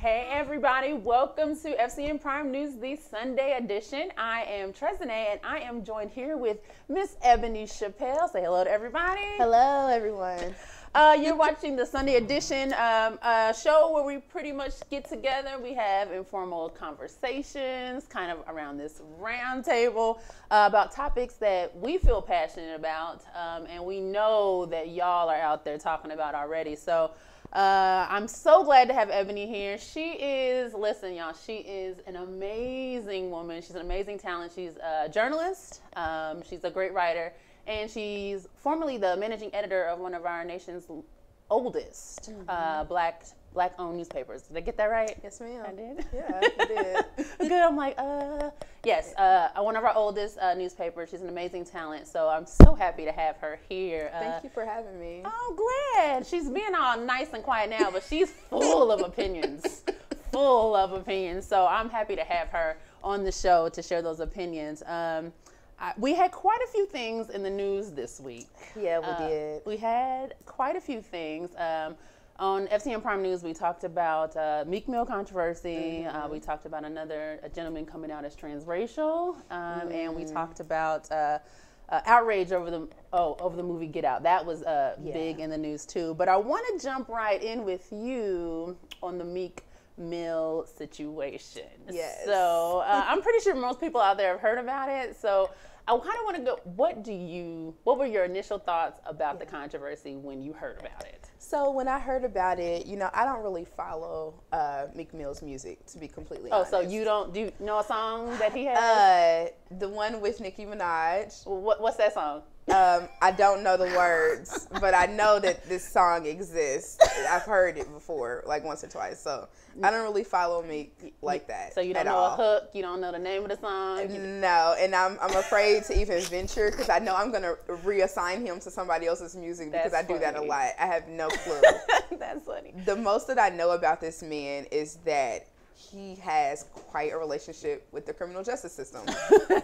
Hey everybody, welcome to FCN Prime News, the Sunday edition. I am Transracial and I am joined here with Miss Ebony Chappelle. Say hello to everybody. Hello everyone. You're watching the Sunday edition show where we pretty much get together. We have informal conversations kind of around this round table about topics that we feel passionate about and we know that y'all are out there talking about already. So I'm so glad to have Ebony here. She is, listen y'all, she is an amazing woman. She's an amazing talent. She's a journalist. She's a great writer. And she's formerly the managing editor of one of our nation's oldest black-owned newspapers. Did I get that right? Yes, ma'am. I did? Yeah, you did. Good. I'm like, yes, one of our oldest newspapers. She's an amazing talent. So I'm so happy to have her here. Thank you for having me. I'm glad. She's being all nice and quiet now, but she's full of opinions. Full of opinions. So I'm happy to have her on the show to share those opinions. We had quite a few things in the news this week. Yeah, we did. We had quite a few things. On FCN Prime News, we talked about Meek Mill controversy. We talked about a gentleman coming out as transracial, and we talked about outrage over the movie Get Out. That was big in the news too. But I want to jump right in with you on the Meek Mill situation. Yes. So I'm pretty sure most people out there have heard about it. So I kind of want to go, what were your initial thoughts about the controversy when you heard about it? So when I heard about it, I don't really follow Meek Mill's music, to be completely honest. So do you know a song that he has? The one with Nicki Minaj. What's that song? I don't know the words, but I know that this song exists. I've heard it before, like once or twice. So I don't really follow Meek like that. So you don't know a hook? You don't know the name of the song? No, and I'm afraid to even venture because I know I'm gonna reassign him to somebody else's music because I do that a lot. I have no clue. That's funny. The most that I know about this man is that he has quite a relationship with the criminal justice system.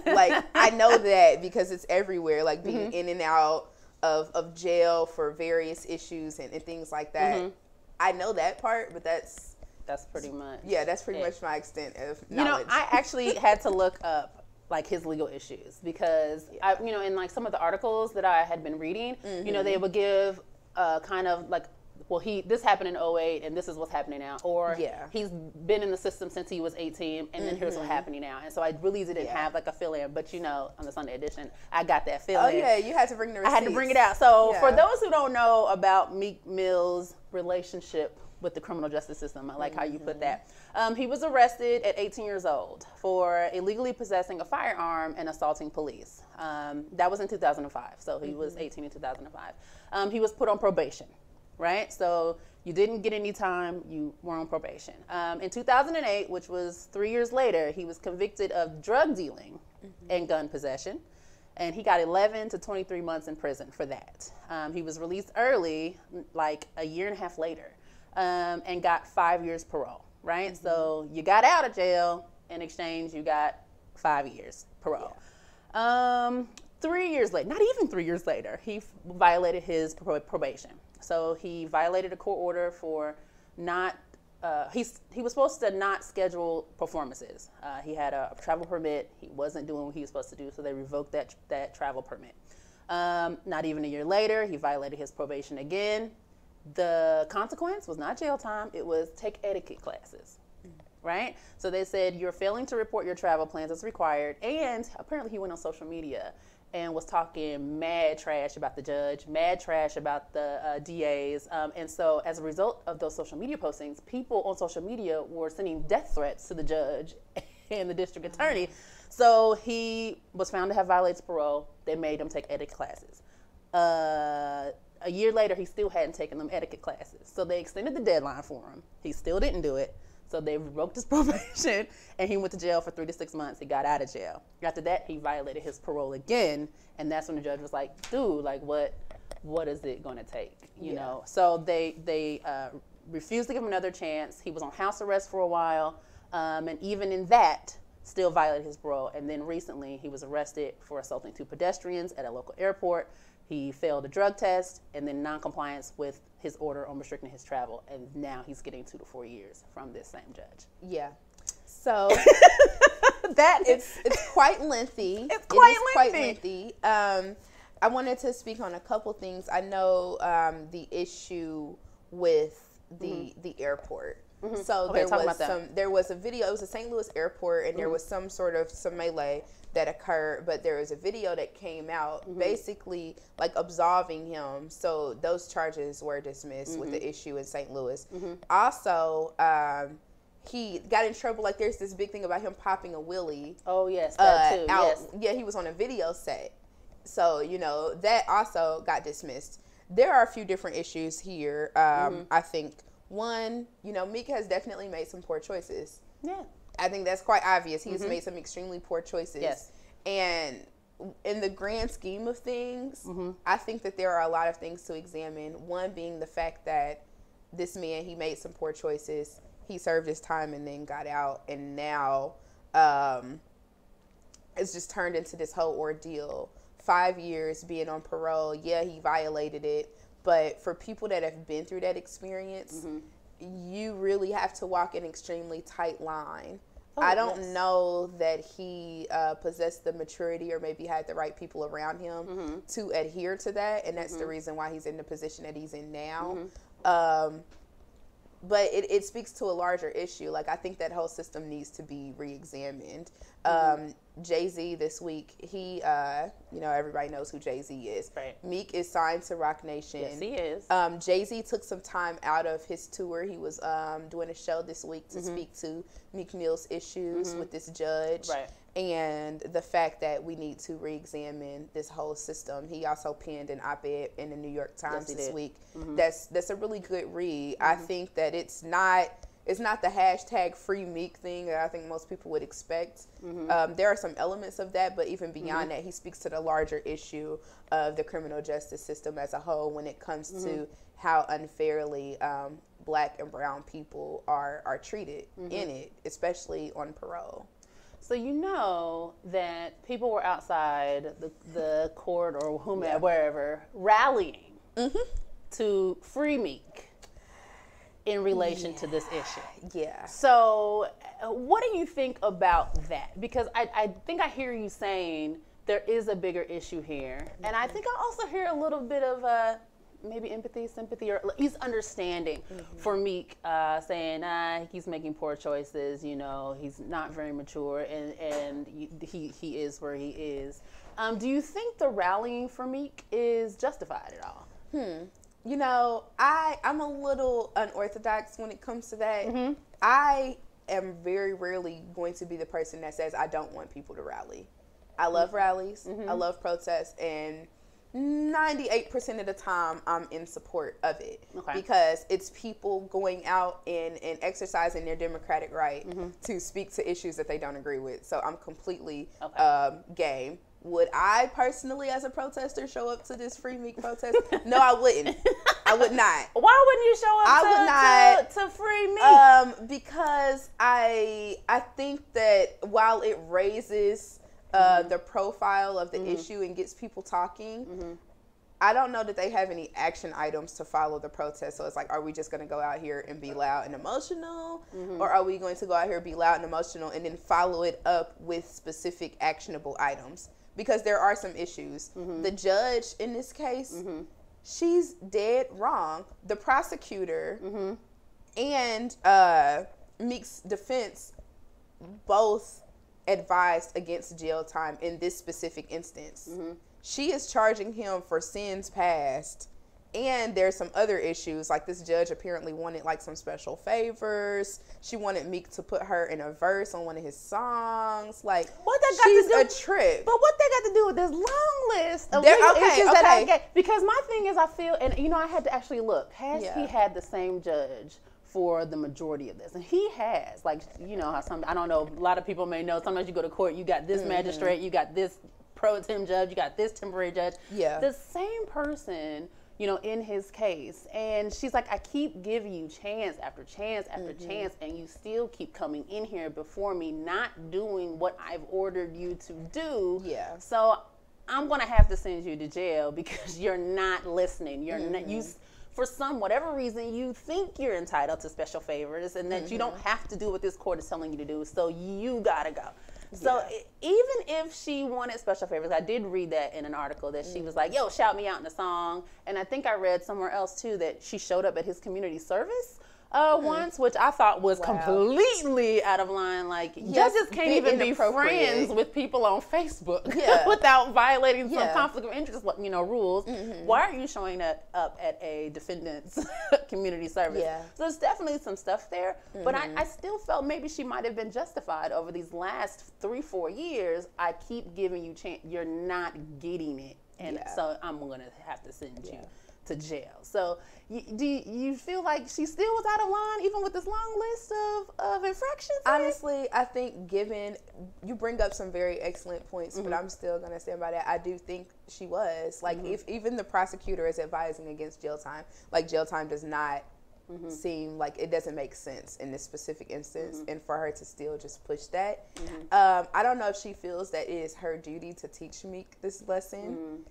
Like, I know that because it's everywhere, like being in and out of jail for various issues and things like that. I know that part, but that's pretty much. Yeah, that's pretty much my extent of knowledge. I actually had to look up like his legal issues because in like some of the articles that I had been reading, they would give kind of like, well, this happened in 2008 and this is what's happening now. Or he's been in the system since he was 18 and then here's what's happening now. And so I really didn't have like a feeling, but on the Sunday edition, I got that feeling. Oh yeah, you had to bring the receipts. I had to bring it out. So for those who don't know about Meek Mill's relationship with the criminal justice system, I like how you put that. He was arrested at 18 years old for illegally possessing a firearm and assaulting police. That was in 2005. So he was 18 in 2005. He was put on probation. Right? So you didn't get any time, you were on probation. In 2008, which was 3 years later, he was convicted of drug dealing and gun possession. And he got 11 to 23 months in prison for that. He was released early, like a year and a half later, and got 5 years parole, right? So you got out of jail, in exchange you got 5 years parole. 3 years later, not even 3 years later, he violated his probation. So he violated a court order for not, he was supposed to not schedule performances. He had a travel permit. He wasn't doing what he was supposed to do, so they revoked that travel permit. Not even a year later, he violated his probation again. The consequence was not jail time. It was take etiquette classes, right? So they said, you're failing to report your travel plans as required. And apparently he went on social media and was talking mad trash about the judge, mad trash about the DAs. And so as a result of those social media postings, people on social media were sending death threats to the judge and the district attorney. So he was found to have violated parole. They made him take etiquette classes. A year later, he still hadn't taken them etiquette classes. So they extended the deadline for him. He still didn't do it. So they revoked his probation, and he went to jail for 3 to 6 months. He got out of jail. After that, he violated his parole again, and that's when the judge was like, dude, like, what is it going to take, you know? So they refused to give him another chance. He was on house arrest for a while, and even in that, still violated his parole. And then recently, he was arrested for assaulting 2 pedestrians at a local airport. He failed a drug test and then non-compliance with his order on restricting his travel. And now he's getting 2 to 4 years from this same judge. Yeah. So that it's quite lengthy. It's quite lengthy. I wanted to speak on a couple things. I know the issue with the airport. So there was a video. It was a St. Louis airport, and there was some melee that occurred. But there was a video that came out, basically like absolving him. So those charges were dismissed with the issue in St. Louis. Also, he got in trouble. Like there's this big thing about him popping a wheelie. Oh yes, that too. Yes. Yeah, he was on a video set. So that also got dismissed. There are a few different issues here. I think one, Meek has definitely made some poor choices. Yeah. I think that's quite obvious. He's made some extremely poor choices. Yes. And in the grand scheme of things, I think that there are a lot of things to examine. One being the fact that this man, he made some poor choices. He served his time and then got out. And now it's just turned into this whole ordeal. 5 years being on parole. Yeah, he violated it. But for people that have been through that experience, you really have to walk an extremely tight line. I don't know that he possessed the maturity or maybe had the right people around him to adhere to that. And that's the reason why he's in the position that he's in now. But it speaks to a larger issue. Like, I think that whole system needs to be re-examined. Jay-Z this week, he, everybody knows who Jay-Z is. Right. Meek is signed to Roc Nation. Yes, he is. Jay-Z took some time out of his tour. He was doing a show this week to speak to Meek Mill's issues with this judge. Right. And the fact that we need to re-examine this whole system. He also penned an op-ed in the New York Times this week. That's a really good read. I think that it's not the hashtag free Meek thing that I think most people would expect. There are some elements of that, but even beyond that, he speaks to the larger issue of the criminal justice system as a whole when it comes to how unfairly Black and brown people are treated in it, especially on parole. So that people were outside the court or whomever, wherever, rallying to free Meek in relation to this issue. Yeah. So what do you think about that? Because I think I hear you saying there is a bigger issue here. And I think I also hear a little bit of maybe empathy, sympathy, or at least understanding for Meek, saying he's making poor choices, he's not very mature, and he is where he is. Do you think the rallying for Meek is justified at all? I'm a little unorthodox when it comes to that. I am very rarely going to be the person that says I don't want people to rally. I love rallies. I love protests, and 98% of the time I'm in support of it because it's people going out and exercising their democratic right to speak to issues that they don't agree with. So I'm completely game. Would I personally, as a protester, show up to this free Meek protest? No, I wouldn't. I would not. Why wouldn't you show up to free Meek? Because I think that while it raises the profile of the issue and gets people talking, I don't know that they have any action items to follow the protest. So it's like, are we just going to go out here and be loud and emotional? Or are we going to go out here and be loud and emotional and then follow it up with specific actionable items? Because there are some issues. The judge in this case, she's dead wrong. The prosecutor and Meek's defense both advised against jail time in this specific instance. She is charging him for sins past, and there's some other issues. Like, this judge apparently wanted like some special favors. She wanted Meek to put her in a verse on one of his songs. Like, what that got to do? A trip. But what they got to do with this long list of issues that I get? Because my thing is, I feel, and I had to actually look. Has he had the same judge for the majority of this? And he has, like, how some, I don't know, a lot of people may know, sometimes you go to court, you got this magistrate, you got this pro tem judge, you got this temporary judge. Yeah. The same person, in his case. And she's like, I keep giving you chance after chance after chance, and you still keep coming in here before me, not doing what I've ordered you to do. Yeah. So I'm going to have to send you to jail because you're not listening. You're not, for whatever reason, you think you're entitled to special favors and that you don't have to do what this court is telling you to do. So you got to go. So even if she wanted special favors, I did read that in an article that she was like, yo, shout me out in a song. And I think I read somewhere else too that she showed up at his community service once, which I thought was completely out of line. Like, judges can't even be friends with people on Facebook without violating some conflict of interest, rules. Why are you showing up at a defendant's community service? So there's definitely some stuff there, but I still felt maybe she might have been justified over these last 3-4 years. I keep giving you chance. You're not getting it. And so I'm going to have to send you to jail. So do you feel like she still was out of line even with this long list of infractions? Honestly, I think you bring up some very excellent points, but I'm still going to stand by that. I do think she was. Like, if even the prosecutor is advising against jail time, like jail time does not seem like it doesn't make sense in this specific instance, and for her to still just push that. I don't know if she feels that it is her duty to teach Meek this lesson.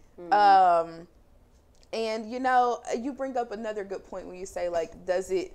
And you bring up another good point when you say, like, does it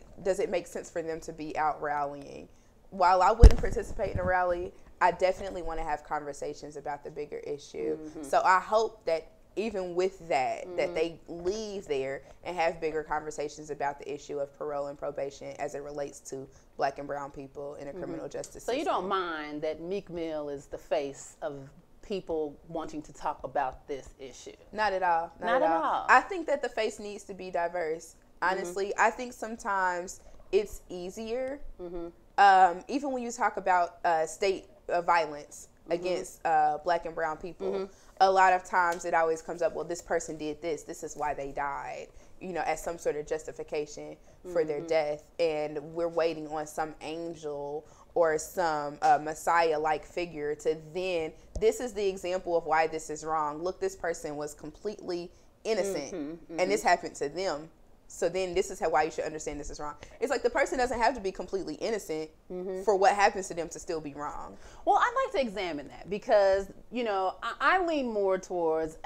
make sense for them to be out rallying? While I wouldn't participate in a rally, I definitely want to have conversations about the bigger issue. So I hope that even with that, that they leave there and have bigger conversations about the issue of parole and probation as it relates to Black and brown people in a criminal justice system. So you don't mind that Meek Mill is the face of people wanting to talk about this issue? Not at all. Not at all. I think that the face needs to be diverse. Honestly, I think sometimes it's easier, even when you talk about state violence against Black and brown people. A lot of times it always comes up, well, this person did this. This is why they died, as some sort of justification for their death. And we're waiting on some angel or some Messiah-like figure to then, this is the example of why this is wrong. Look, this person was completely innocent, and this happened to them. So then this is why you should understand this is wrong. It's like the person doesn't have to be completely innocent for what happens to them to still be wrong. Well, I'd like to examine that because, I lean more towards,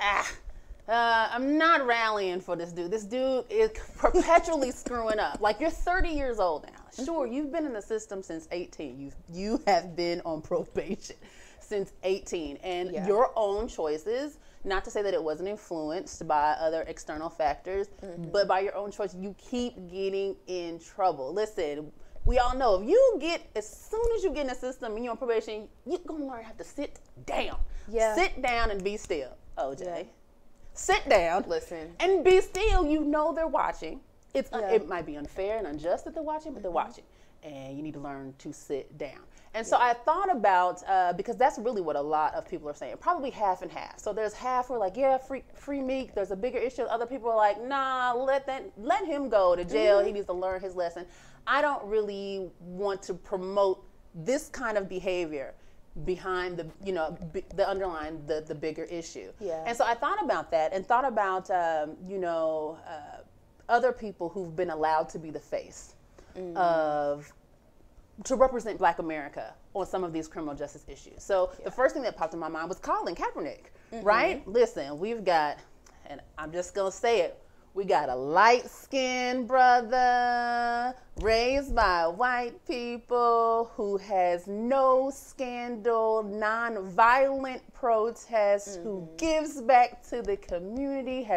I'm not rallying for this dude. This dude is perpetually screwing up. Like, you're 30 years old now. Sure, you've been in the system since 18. You have been on probation since 18. And your own choices, not to say that it wasn't influenced by other external factors, but by your own choice, you keep getting in trouble. Listen, we all know as soon as you get in the system and you're on probation, you're going to learn how to sit down. Sit down and be still, OJ. Sit down, listen, and be still. They're watching. It might be unfair and unjust that they're watching, but they're watching. And you need to learn to sit down. And so I thought about, because that's really what a lot of people are saying, probably half and half. So there's half who are like, yeah, free Meek. There's a bigger issue. Other people are like, nah, let him go to jail. He needs to learn his lesson. I don't really want to promote this kind of behavior behind the underlying the bigger issue. And so I thought about that and thought about other people who've been allowed to be the face to represent Black America on some of these criminal justice issues. So the first thing that popped in my mind was Colin Kaepernick, right? Listen, we've got, and I'm just gonna say it, we got a light-skinned brother raised by white people who has no scandal, non-violent protests, who gives back to the community,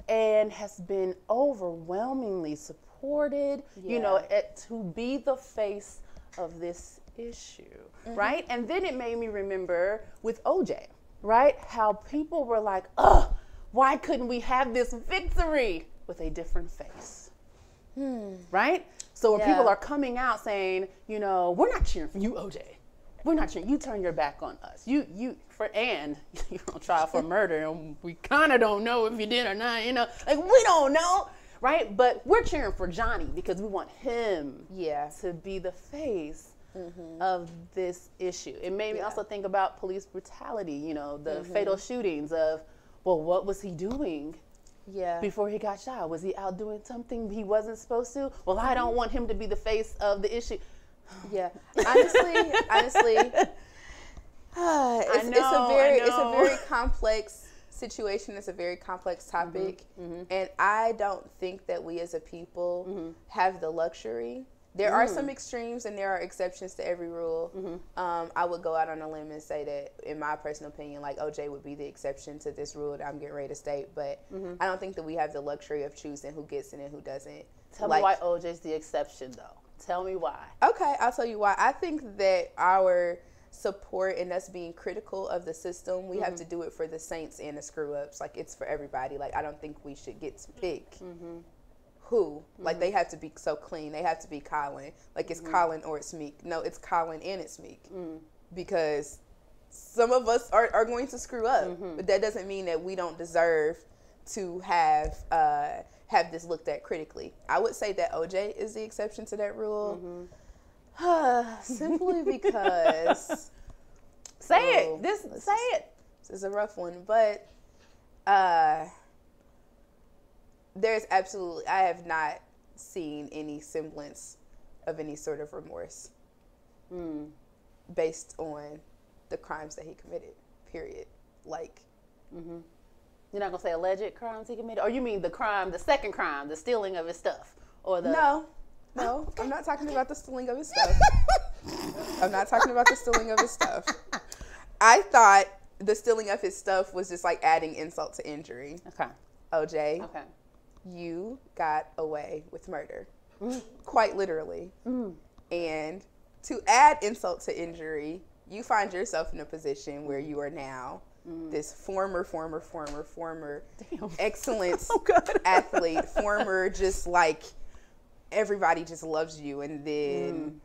and has been overwhelmingly supported, to be the face of this issue, right? And then it made me remember with OJ, right? How people were like, why couldn't we have this victory with a different face? Right? So when people are coming out saying, we're not cheering for you, OJ. We're not cheering. You turn your back on us. You're on trial for murder, and we kind of don't know if you did or not. Like, we don't know, right? But we're cheering for Johnny because we want him to be the face of this issue. It made me also think about police brutality. The fatal shootings of, well, what was he doing before he got shot? Was he out doing something he wasn't supposed to? Well, I don't want him to be the face of the issue. Honestly, It's a very complex situation. It's a very complex topic, and I don't think that we as a people have the luxury. There are some extremes and there are exceptions to every rule. I would go out on a limb and say that, in my personal opinion, like OJ would be the exception to this rule that I'm getting ready to state. But I don't think that we have the luxury of choosing who gets in and who doesn't. Tell me why OJ's the exception, though. Tell me why. Okay, I'll tell you why. I think that our support and us being critical of the system, we have to do it for the saints and the screw ups. Like, it's for everybody. Like, I don't think we should get to pick who. Like, they have to be so clean. They have to be Colin. Like, it's Colin or it's Meek. No, it's Colin and it's Meek. Because some of us are going to screw up. But that doesn't mean that we don't deserve to have this looked at critically. I would say that OJ is the exception to that rule. Simply because say it. This is a rough one, but there's absolutely, I have not seen any semblance of any sort of remorse based on the crimes that he committed, period. Like, you're not gonna say alleged crimes he committed, or you mean the crime, the second crime, the stealing of his stuff, or the No, I'm not talking about the stealing of his stuff. I'm not talking about the stealing of his stuff. I thought the stealing of his stuff was just like adding insult to injury. Okay. OJ, you got away with murder. Quite literally. And to add insult to injury, you find yourself in a position where you are now this former excellent athlete, former just like everybody just loves you, and then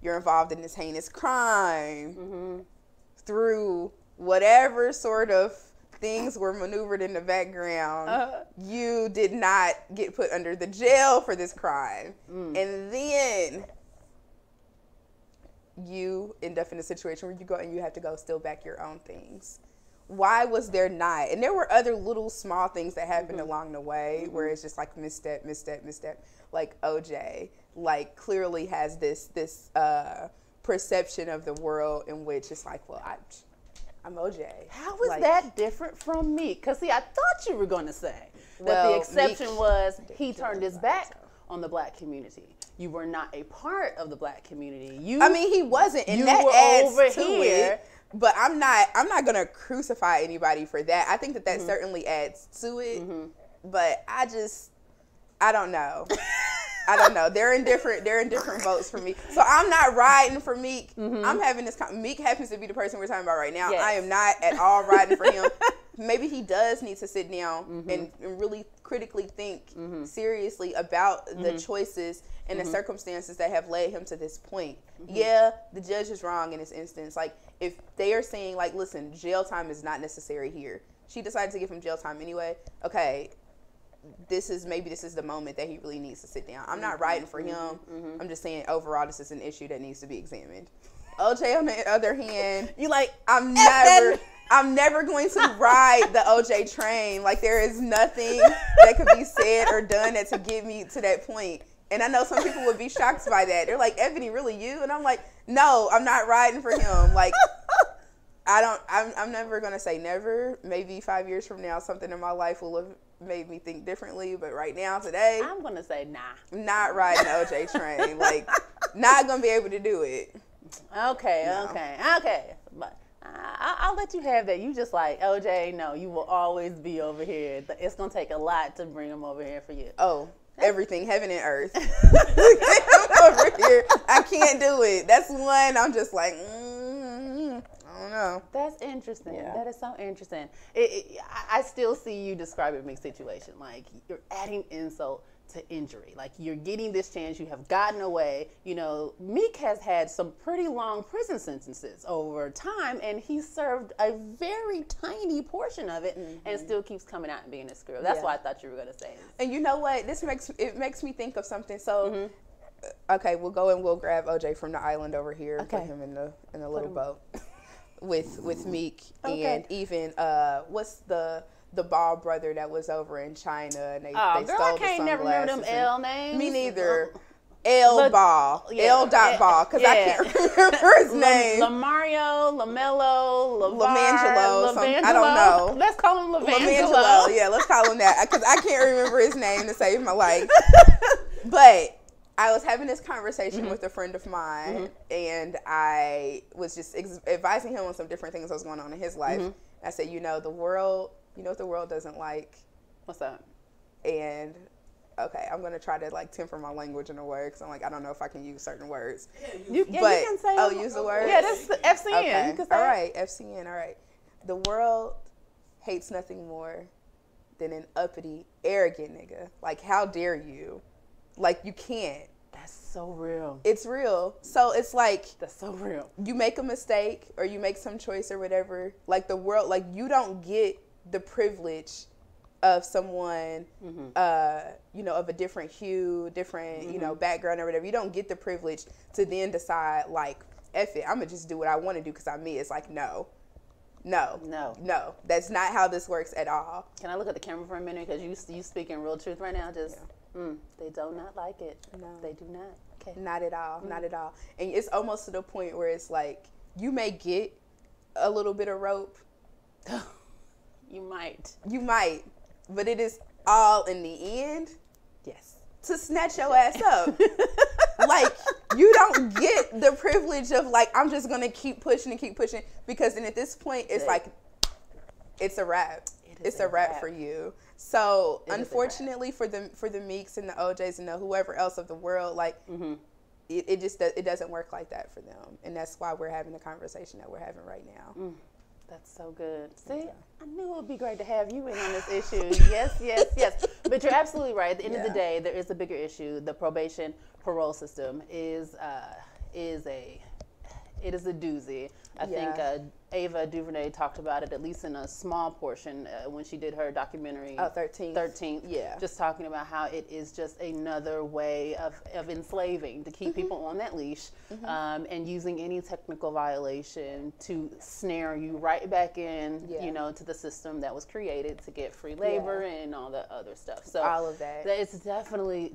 you're involved in this heinous crime through whatever sort of things were maneuvered in the background. You did not get put under the jail for this crime. And then you end up in a situation where you go and you have to go steal back your own things. Why was there not? And there were other little small things that happened along the way where it's just like misstep. Like OJ, like clearly has this perception of the world in which it's like, well, I'm OJ. How is like, that different from Meek? Because see, I thought you were going to say that the exception was he turned his back on the black community. You were not a part of the black community. I mean, he wasn't, and that adds to it. But I'm not gonna crucify anybody for that. I think that certainly adds to it. But I don't know. I don't know. They're in different votes for me. So I'm not riding for Meek. I'm having this. Meek happens to be the person we're talking about right now. Yes. I am not at all riding for him. Maybe he does need to sit down and really critically think seriously about the choices and the circumstances that have led him to this point. Yeah, the judge is wrong in this instance. Like, if they are saying, like, listen, jail time is not necessary here. She decided to give him jail time anyway. Okay, this is the moment that he really needs to sit down. I'm not riding for him. I'm just saying overall this is an issue that needs to be examined. OJ, on the other hand, you like, I'm never going to ride the OJ train. Like, there is nothing that could be said or done to get me to that point. And I know some people would be shocked by that. They're like, Ebony, really you? And I'm like, no, I'm not riding for him. Like, I'm never going to say never. Maybe 5 years from now, something in my life will have made me think differently. But right now, today, I'm going to say nah. Not riding the OJ train. Like, not going to be able to do it. Okay. But I'll let you have that. You just like, OJ, no, you will always be over here. It's going to take a lot to bring him over here for you. Oh, everything, heaven and earth. Over here, I can't do it. That's one I'm just like, I don't know. That's interesting. Yeah. That is so interesting. I still see you describing Meek's situation. Like, you're adding insult to injury. Like, you're getting this chance. You have gotten away. You know, Meek has had some pretty long prison sentences over time, and he served a very tiny portion of it and still keeps coming out and being a screw. That's why I thought you were going to say it. And you know what? It makes me think of something. So, okay, we'll go and we'll grab OJ from the island over here and put him in the little boat with Meek and even what's the Ball brother that was over in China and they stole the sunglasses. I can't never remember them L names. Me neither. L Ball, L. Ball, because I can't remember his name. Lamario, Lamelo, Lamangelo. I don't know. Let's call him Lamangelo. Yeah, let's call him that, because I can't remember his name to save my life. But I was having this conversation with a friend of mine, and I was just advising him on some different things that was going on in his life. I said, the world, what the world doesn't like? What's that? And okay, I'm gonna try to like temper my language in a way, because I'm like, I don't know if I can use certain words. You can say. Use the word. Yeah, that's FCN. Okay. All right, FCN. All right. The world hates nothing more than an uppity, arrogant nigga. Like, how dare you? Like, you can't. That's so real. It's real. So it's like, that's so real. You make a mistake or you make some choice or whatever. Like, the world, like, you don't get the privilege of someone, of a different hue, different, background or whatever. You don't get the privilege to then decide, like, F it, I'm going to just do what I want to do because I'm me. It's like, no. That's not how this works at all. Can I look at the camera for a minute? Because you speaking real truth right now. Just, they do not like it. No. They do not. Okay. Not at all. Not at all. And it's almost to the point where it's like, you may get a little bit of rope. You might. But it is all in the end. Yes. To snatch your ass up. Like, you don't get the privilege of, like, I'm just going to keep pushing, because then at this point, it's like, it's a wrap. It's a wrap for you. So, unfortunately, for the Meeks and the OJs and the whoever else of the world, like, it doesn't work like that for them. And that's why we're having the conversation that we're having right now. That's so good. See, I knew it would be great to have you in on this issue. Yes. But you're absolutely right. At the end of the day, there is a bigger issue. The probation parole system is a doozy. I think Ava DuVernay talked about it, at least in a small portion, when she did her documentary. 13th. Yeah. Just talking about how it is just another way of enslaving, to keep people on that leash, and using any technical violation to snare you right back in, to the system that was created to get free labor and all the other stuff. So all of that. It's definitely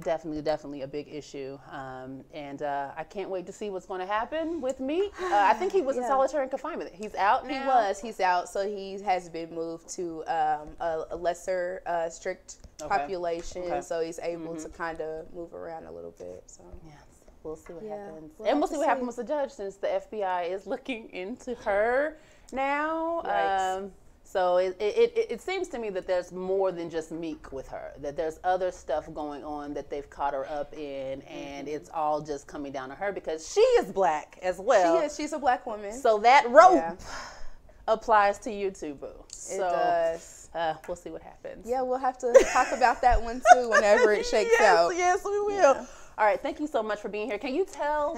a big issue. And I can't wait to see what's going to happen with Meek. I think he was in solitary confinement. He's out now. He's out. So he has been moved to a lesser strict population. So he's able to kind of move around a little bit. So we'll see what happens. We'll see what happens with the judge, since the FBI is looking into her now. So it seems to me that there's more than just Meek with her, that there's other stuff going on that they've caught her up in, and it's all just coming down to her because she is black as well. She is. She's a black woman. So that rope applies to you too, boo. It does. We'll see what happens. Yeah, we'll have to talk about that one too whenever it shakes out. Yes, we will. Yeah. All right, thank you so much for being here. Can you tell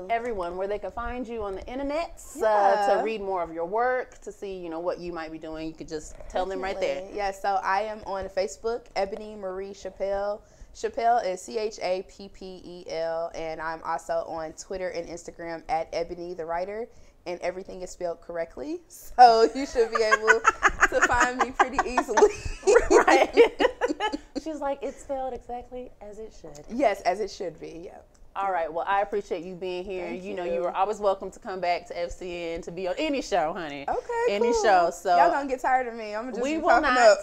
everyone where they can find you on the internet to read more of your work, to see, what you might be doing? You could just tell them right there. Yeah, so I am on Facebook, Ebony Marie Chappelle. Chappelle is Chappel, and I'm also on Twitter and Instagram at Ebony the Writer, and everything is spelled correctly, so you should be able to find me pretty easily. Right. She's like, it's spelled exactly as it should. Yes, as it should be, yeah. All right, well, I appreciate you being here. You know, you were always welcome to come back to FCN to be on any show, honey. Okay, any show. So y'all gonna get tired of me. I'm just popping up.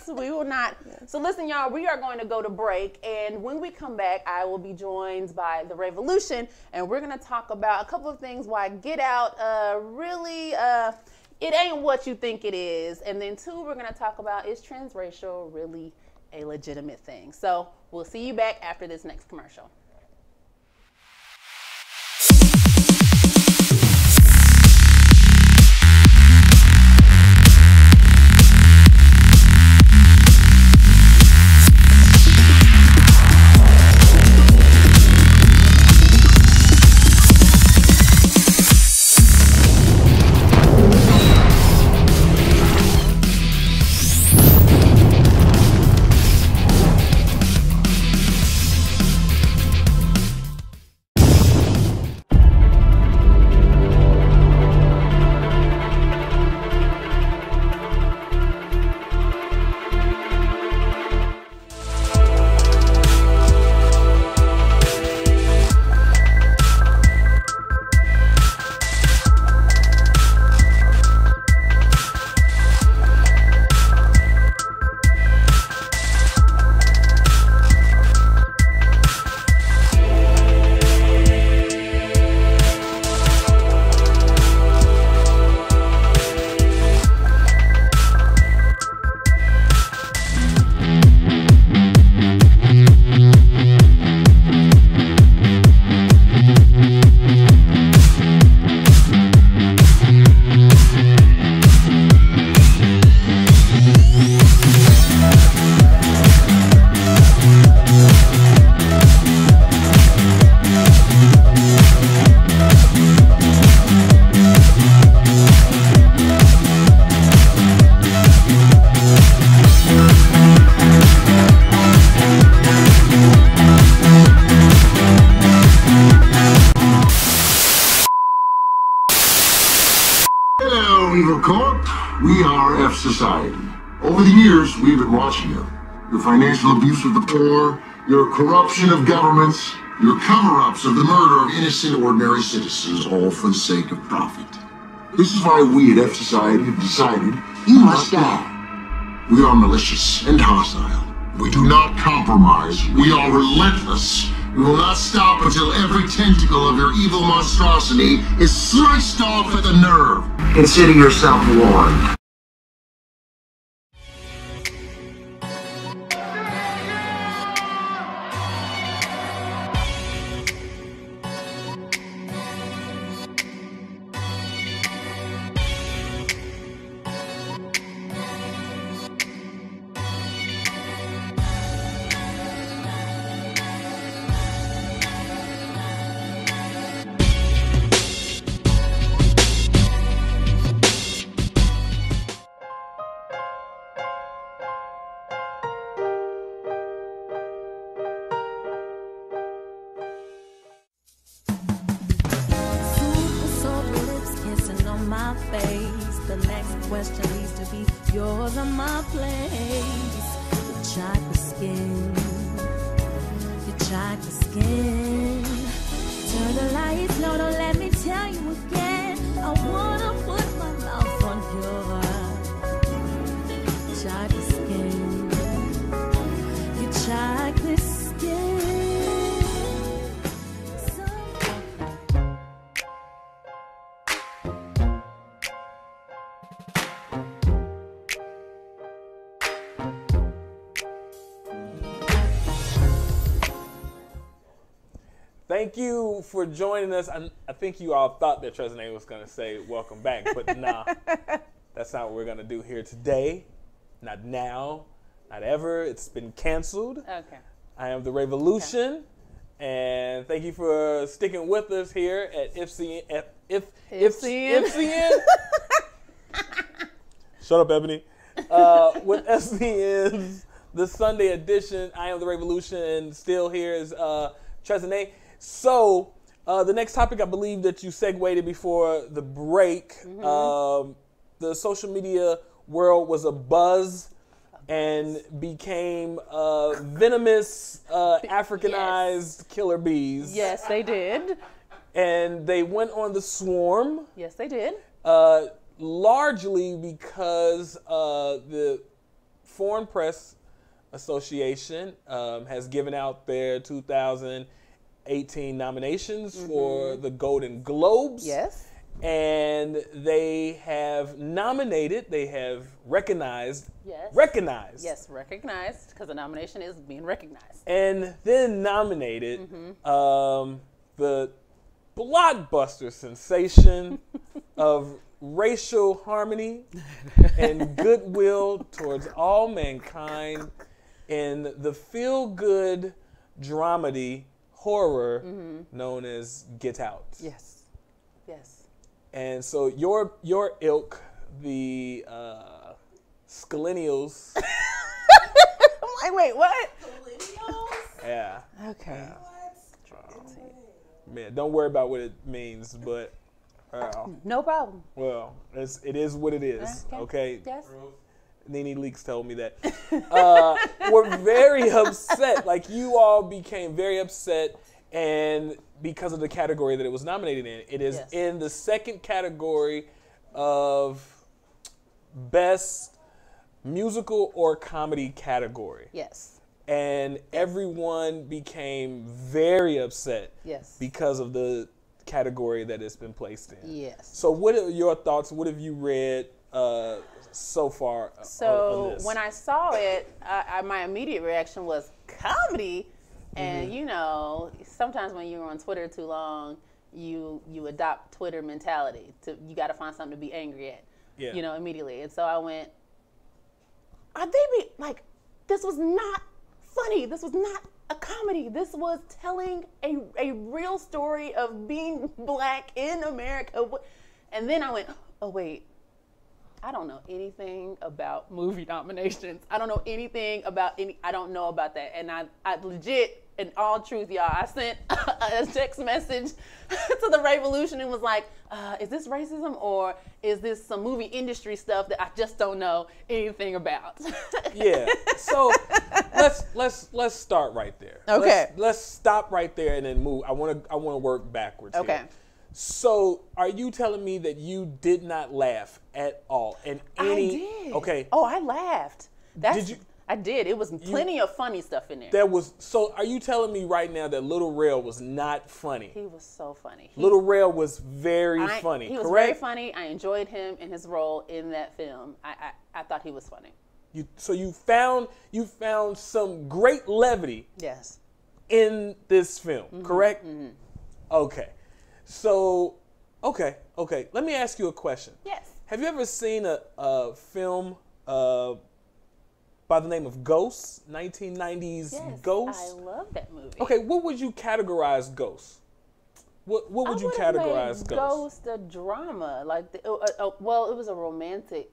We will not. Yeah. So listen, y'all, we are going to go to break, and when we come back, I will be joined by The Revolution, and we're gonna talk about a couple of things why Get Out really it ain't what you think it is, and then 2, we're gonna talk about, is transracial really a legitimate thing? So we'll see you back after this next commercial. We are F Society. Over the years, we've been watching you. Your financial abuse of the poor, your corruption of governments, your cover-ups of the murder of innocent, ordinary citizens, all for the sake of profit. This is why we at F Society have decided you must die. We are malicious and hostile. We do not compromise. We are relentless. We will not stop until every tentacle of your evil monstrosity is sliced off at the nerve. Consider yourself warned. Thank you for joining us. I think you all thought that Transracial was going to say welcome back, but nah, that's not what we're going to do here today. Not now, not ever. It's been canceled. Okay. I am the Revolution, and thank you for sticking with us here at FCN. Shut up, Ebony. With FCN's the Sunday Edition. I am the Revolution, and still here is Transracial. So, the next topic, I believe that you segued it before the break. The social media world was abuzz and became venomous, Africanized killer bees. Yes, they did. And they went on the swarm. Yes, they did. Largely because the Foreign Press Association has given out their 2018 nominations for the Golden Globes. Yes. And they have nominated, they have recognized. Yes. Recognized. Yes, recognized, because the nomination is being recognized. And then nominated the blockbuster sensation of racial harmony and goodwill towards all mankind in the feel-good dramedy horror known as Get Out. Yes. Yes. And so your ilk, the Scalenials. I'm like, wait, what? Scalenials? Yeah. Okay. Man, don't worry about what it means, but no problem. Well, it is what it is. Okay. Yes. Nene Leaks told me that. We're very upset. Like, you all became very upset, and because of the category that it was nominated in. It is in the second category of best musical or comedy category. Yes. And everyone became very upset because of the category that it's been placed in. Yes. So what are your thoughts? What have you read so far on this? When I saw it, my immediate reaction was comedy. And you know, sometimes when you're on Twitter too long, you adopt Twitter mentality. You got to find something to be angry at. Yeah. You know, immediately. And so I went, this was not funny. This was not a comedy. This was telling a real story of being black in America. And then I went, oh wait, I don't know anything about movie nominations. I don't know anything about I don't know about that. And I legit in all truth, y'all, I sent a text message to the Revolution and was like, is this racism or is this some movie industry stuff that I just don't know anything about? Yeah. So let's start right there. Okay. Let's stop right there and then move. I want to work backwards. Okay. Here. So are you telling me that you did not laugh at all in any? I did. Okay. Oh, I laughed. Did you? I did. It was plenty of funny stuff in there. There was. So are you telling me right now that Little Rail was not funny? He was so funny. Little Rail was very funny. He was correct? very funny. I enjoyed him and his role in that film. I thought he was funny. So you found some great levity. Yes. In this film, correct? Mm-hmm. Okay. So, okay. Let me ask you a question. Yes. Have you ever seen a film by the name of Ghosts, 1990s Yes, Ghosts? I love that movie. Okay, what would you categorize Ghosts? What would you categorize Ghosts? Ghost a drama, like well, it was a romantic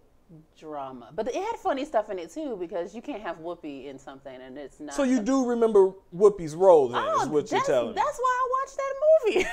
drama, but it had funny stuff in it too because you can't have Whoopi in something and it's not. So you do remember Whoopi's role, then? Is what you're telling me? That's why I watched that movie.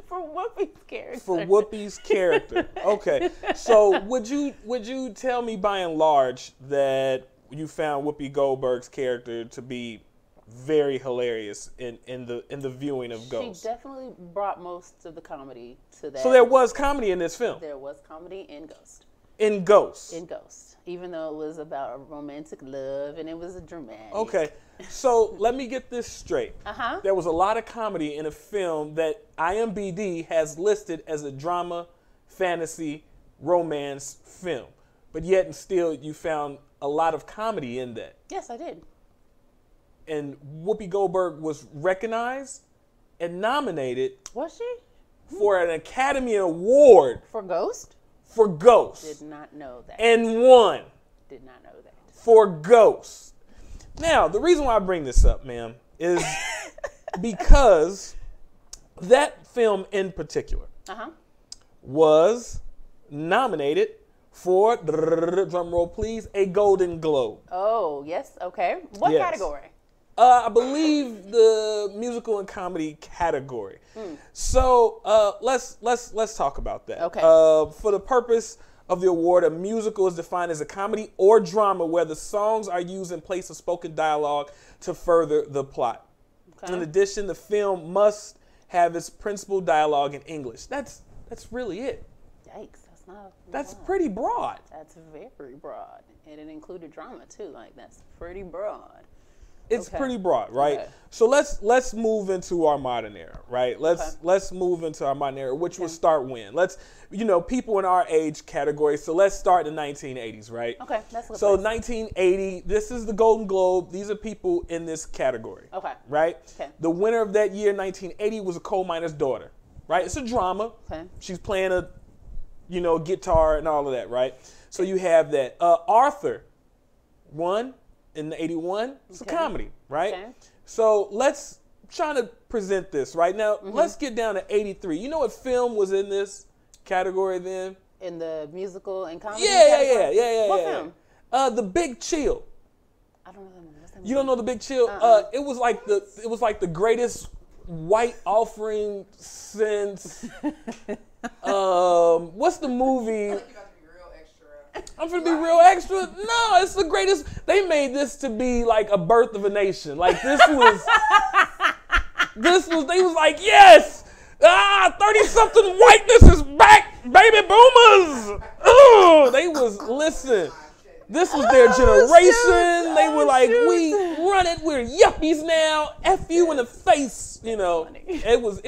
For Whoopi's character. For Whoopi's character. Okay. So would you tell me by and large that you found Whoopi Goldberg's character to be very hilarious in the viewing of Ghost? She definitely brought most of the comedy to that. So there was comedy in this film. There was comedy in Ghost. In Ghost. In Ghost. Even though it was about a romantic love and it was a dramatic. Okay. So let me get this straight. Uh-huh. There was a lot of comedy in a film that IMDb has listed as a drama, fantasy, romance film. But yet and still you found a lot of comedy in that. Yes, I did. And Whoopi Goldberg was recognized and nominated. Was she? For an Academy Award. For Ghost? For Ghost. Did not know that. And won. Did not know that. For Ghost. Now, the reason why I bring this up, ma'am, is because that film in particular was nominated for, drum roll please, a Golden Globe. Oh, yes. Okay. What category? I believe the musical and comedy category. So let's talk about that. Okay. For the purpose of the award, a musical is defined as a comedy or drama where the songs are used in place of spoken dialogue to further the plot. Okay. In addition, the film must have its principal dialogue in English. That's really it. Yikes, that's not. That's pretty broad. That's very broad, and it included drama too. Like that's pretty broad. It's pretty broad, right? Okay. So let's move into our modern era, right? Let's move into our modern era, which will start when? People in our age category. So let's start in the 1980s, right? Okay, that's so 1980. This is the Golden Globe. These are people in this category. Okay. Right. Okay. The winner of that year, 1980, was A Coal Miner's Daughter. Right. It's a drama. Okay. She's playing a, guitar and all of that, right? So you have that. Arthur won. In the 81, it's a comedy, right? Okay. So let's try to present this right now. Let's get down to 83. You know what film was in this category then? In the musical and comedy category? Yeah. What film? The Big Chill. I don't know the name. You don't know The Big Chill? It was like the greatest white offering since what's the movie? I'm gonna be real extra. No, it's the greatest. They made this to be like a birth of a nation. Like they was like, yes, 30-something whiteness is back, baby boomers. Listen, this was their generation. They were like, we run it, we're yuppies now. F you in the face, It was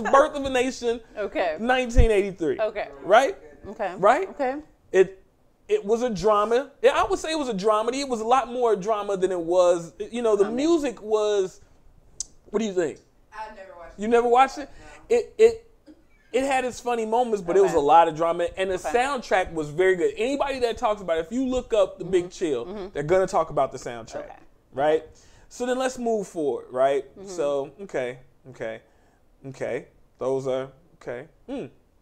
birth of a nation. Okay. 1983. Okay. Right? Okay. Right? Okay. It was a drama. I would say it was a dramedy. It was a lot more drama than it was. The music was. What do you think? I never watched it. You never watched it? No. It had its funny moments, but it was a lot of drama, and the soundtrack was very good. Anybody that talks about it, if you look up The Big Chill, they're gonna talk about the soundtrack, right? So then let's move forward, right? So okay, those are okay.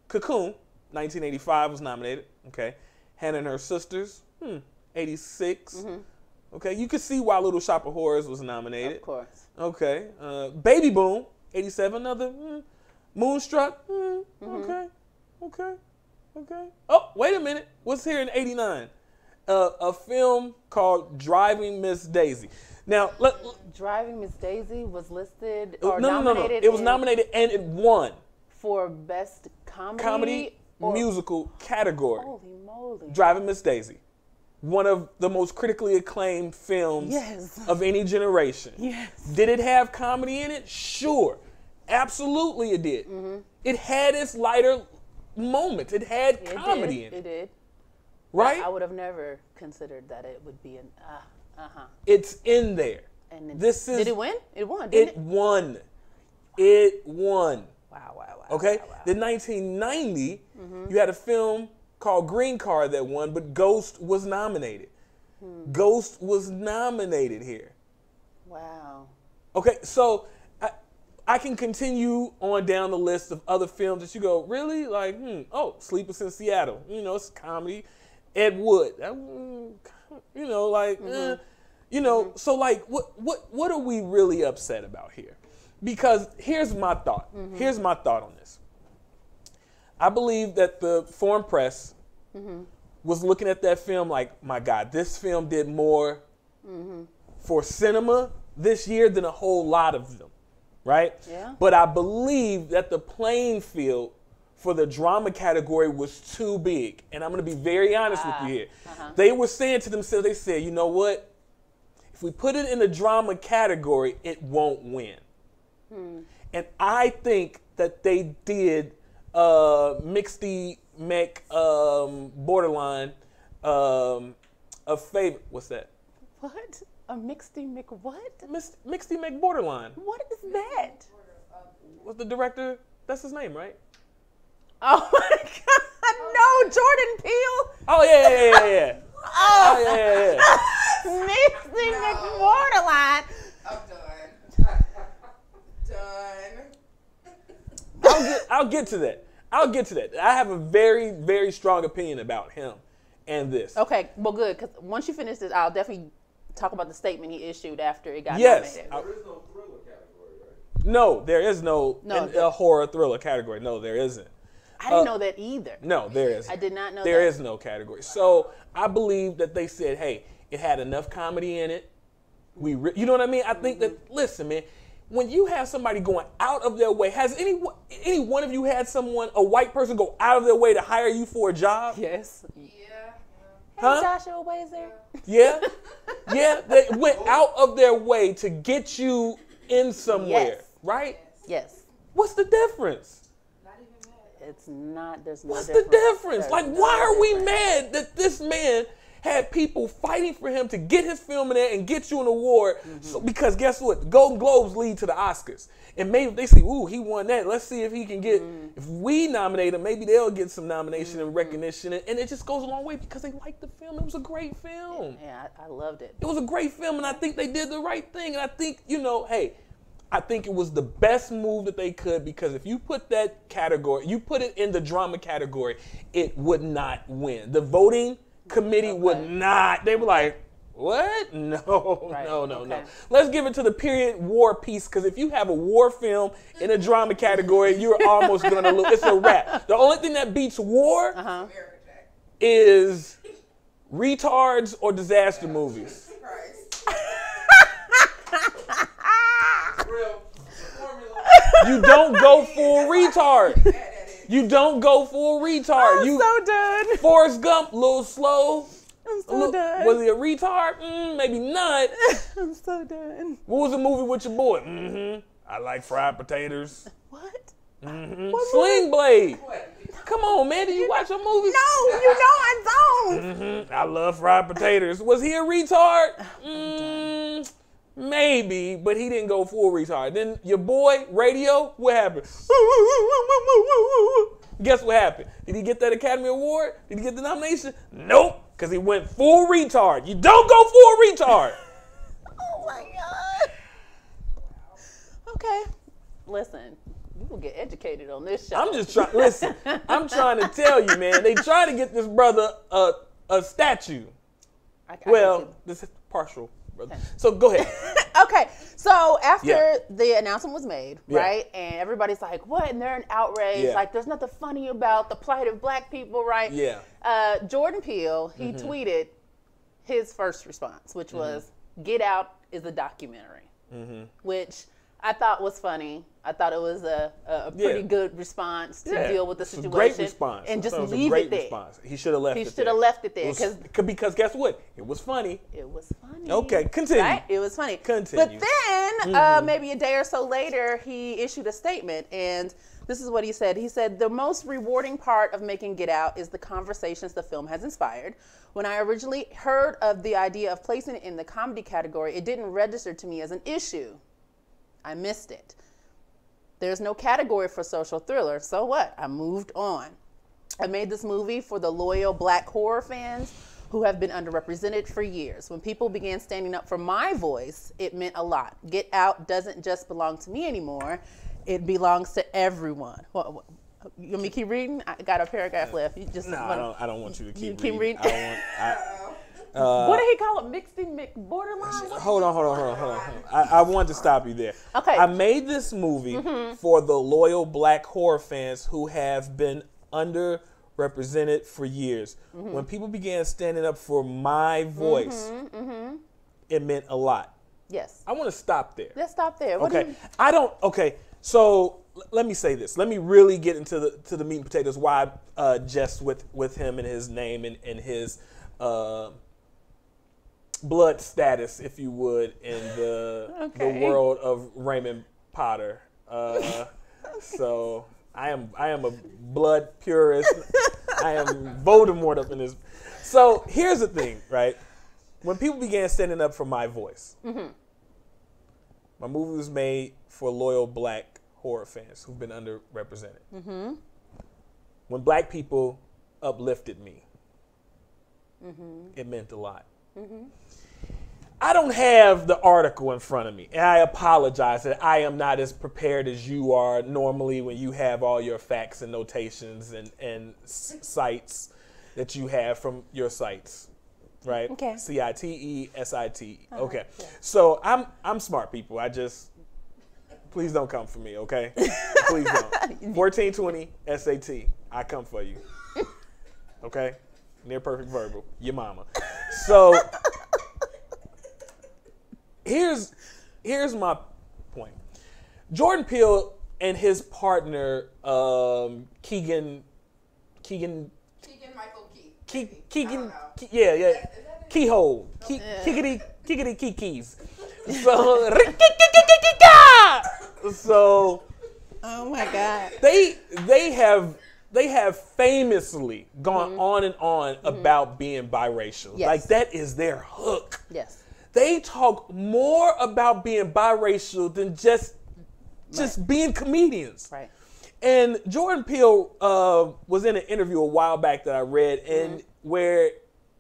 Cocoon, 1985 was nominated. Okay. Hannah and Her Sisters, 86. Okay, you could see why Little Shop of Horrors was nominated. Of course. Okay, Baby Boom, 87, another Moonstruck. Okay. Oh, wait a minute. What's here in 89? A film called Driving Miss Daisy. Now, Driving Miss Daisy was listed or no. nominated. It was nominated and it won for best comedy musical category. Holy moly! Driving Miss Daisy, one of the most critically acclaimed films of any generation. Yes. Did it have comedy in it? Sure, absolutely it did. It had its lighter moments. It had comedy in it. It did. Right? I would have never considered that it would be an It's in there. And did it win? It won, didn't it? It won. Wow. Okay? Wow. Then 1990, you had a film called Green Card that won, but Ghost was nominated. Ghost was nominated here. Wow. Okay, so I can continue on down the list of other films that you go, really? Like, Sleepless in Seattle. You know, it's comedy. Ed Wood. So like, what are we really upset about here? Because here's my thought. Here's my thought on this. I believe that the foreign press was looking at that film like, my God, this film did more for cinema this year than a whole lot of them, right? Yeah. But I believe that the playing field for the drama category was too big. And I'm going to be very honest with you here. They were saying to themselves, they said, you know what? If we put it in the drama category, it won't win. And I think that they did Mixty Mac Borderline a favor. What's that? What? A Mixty Mac what? Mixty Mac Borderline. What is that? What's the director? That's his name, right? Oh my God! No, Jordan Peele. Oh yeah. Oh yeah. Mixty Mac Borderline. I'm done. I'll get to that. I have a very, very strong opinion about him and this. Okay, well, good, because once you finish this, I'll definitely talk about the statement he issued after it got nominated. There is no thriller category, right? No, there is no a horror thriller category. No, there isn't. I didn't know that either. No, there isn't. I did not know There that. is no category. So I believe that they said, hey, it had enough comedy in it. You know what I mean? I think that, listen, man, when you have somebody going out of their way, has any one of you had a white person go out of their way to hire you for a job? Yes. Yeah. Hey, Joshua Wazer. Yeah? Yeah, they went out of their way to get you in somewhere, Yes. right? Yes. What's the difference? It's not, there's no What's difference. the difference? There's Like, no why are we difference. mad that this man had people fighting for him to get his film in there and get you an award? So, because guess what? The Golden Globes lead to the Oscars. And maybe they say, ooh, he won that. Let's see if he can get, if we nominate him, maybe they'll get some nomination and recognition. And it just goes a long way because they liked the film. It was a great film. Yeah, I loved it. It was a great film, and I think they did the right thing. And I think, hey, I think it was the best move that they could, because if you put that category, you put it in the drama category, it would not win. The voting committee would not. They were like, what? No, Right. no. Okay. Let's give it to the period war piece, because if you have a war film in a drama category, you're almost going to lose. It's a wrap. The only thing that beats war is retards or disaster movies. You don't go full retard. You don't go full retard. I'm so done. Forrest Gump, a little slow. I'm so done. Was he a retard? Maybe not. I'm so done. What was the movie with your boy? I like fried potatoes. What? Sling Blade. Come on, man. Did you watch a movie? No, you know I don't. I love fried potatoes. Was he a retard? Maybe, but he didn't go full retard. Then your boy, Radio, what happened? Guess what happened? Did he get that Academy Award? Did he get the nomination? Nope, because he went full retard. You don't go full retard. Oh my God. Okay. Listen, we will get educated on this show. I'm just trying, listen, I'm trying to tell you, man, they try to get this brother a statue. partial. Brother. So go ahead. Okay, so after Yeah. the announcement was made, Yeah. right, and everybody's like, what? And they're in outrage. Yeah. Like, there's nothing funny about the plight of black people, right? Yeah. Jordan Peele, he tweeted his first response, which was, Get Out is a documentary, which I thought was funny. I thought it was a pretty good response to deal with the It's a situation. great response. And just It was a leave great it there. response. He should have left He it should there. have left it there. It was- because guess what? It was funny. It was funny. Okay, continue. Right? It was funny. Continue. But then, maybe a day or so later, he issued a statement, and this is what he said. He said, the most rewarding part of making Get Out is the conversations the film has inspired. When I originally heard of the idea of placing it in the comedy category, it didn't register to me as an issue. I missed it. There's no category for social thriller. So what? I moved on. I made this movie for the loyal black horror fans who have been underrepresented for years. When people began standing up for my voice, it meant a lot. Get Out doesn't just belong to me anymore. It belongs to everyone. You want me to keep reading? I got a paragraph left. You just No, I don't want you to you keep keep reading. reading? What did he call it? Mixed borderline? Hold on. I wanted to stop you there. Okay. I made this movie for the loyal black horror fans who have been underrepresented for years. When people began standing up for my voice, it meant a lot. Yes. I want to stop there. Let's stop there. What Okay. do you, Okay. So let me say this. Let me really get into the meat and potatoes. Why I jest with him and his name and his blood status, if you would, in the world of Raymond Potter. So I am a blood purist. I am Voldemort up in this. So here's the thing, right? When people began standing up for my voice, my movie was made for loyal black horror fans who've been underrepresented. When black people uplifted me, it meant a lot. I don't have the article in front of me, and I apologize that I am not as prepared as you are normally when you have all your facts and notations and sites that you have from your sites, right? Okay. CITE, okay. Yeah. So I'm smart, people. Please don't come for me, okay? Please don't. 1420 SAT, I come for you. Okay? Near perfect verbal, your mama. So here's my point. Jordan Peele and his partner Keegan Michael Key. Keegan Keyhole. Kickity Keys. So oh my God. They have famously gone on and on about being biracial. Yes. Like that is their hook. Yes. They talk more about being biracial than just being comedians. Right. And Jordan Peele was in an interview a while back that I read, and where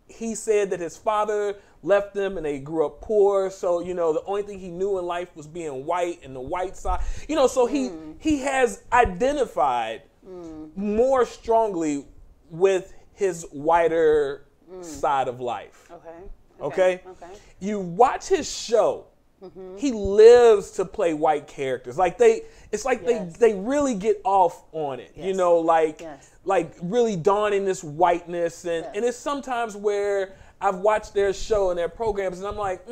he said that his father left them and they grew up poor. So, the only thing he knew in life was being white and the white side. So he has identified more strongly with his whiter side of life. Okay? You watch his show, he lives to play white characters. Like they really get off on it. Yes. Like really donning this whiteness, and it's sometimes where I've watched their show and their programs, and I'm like,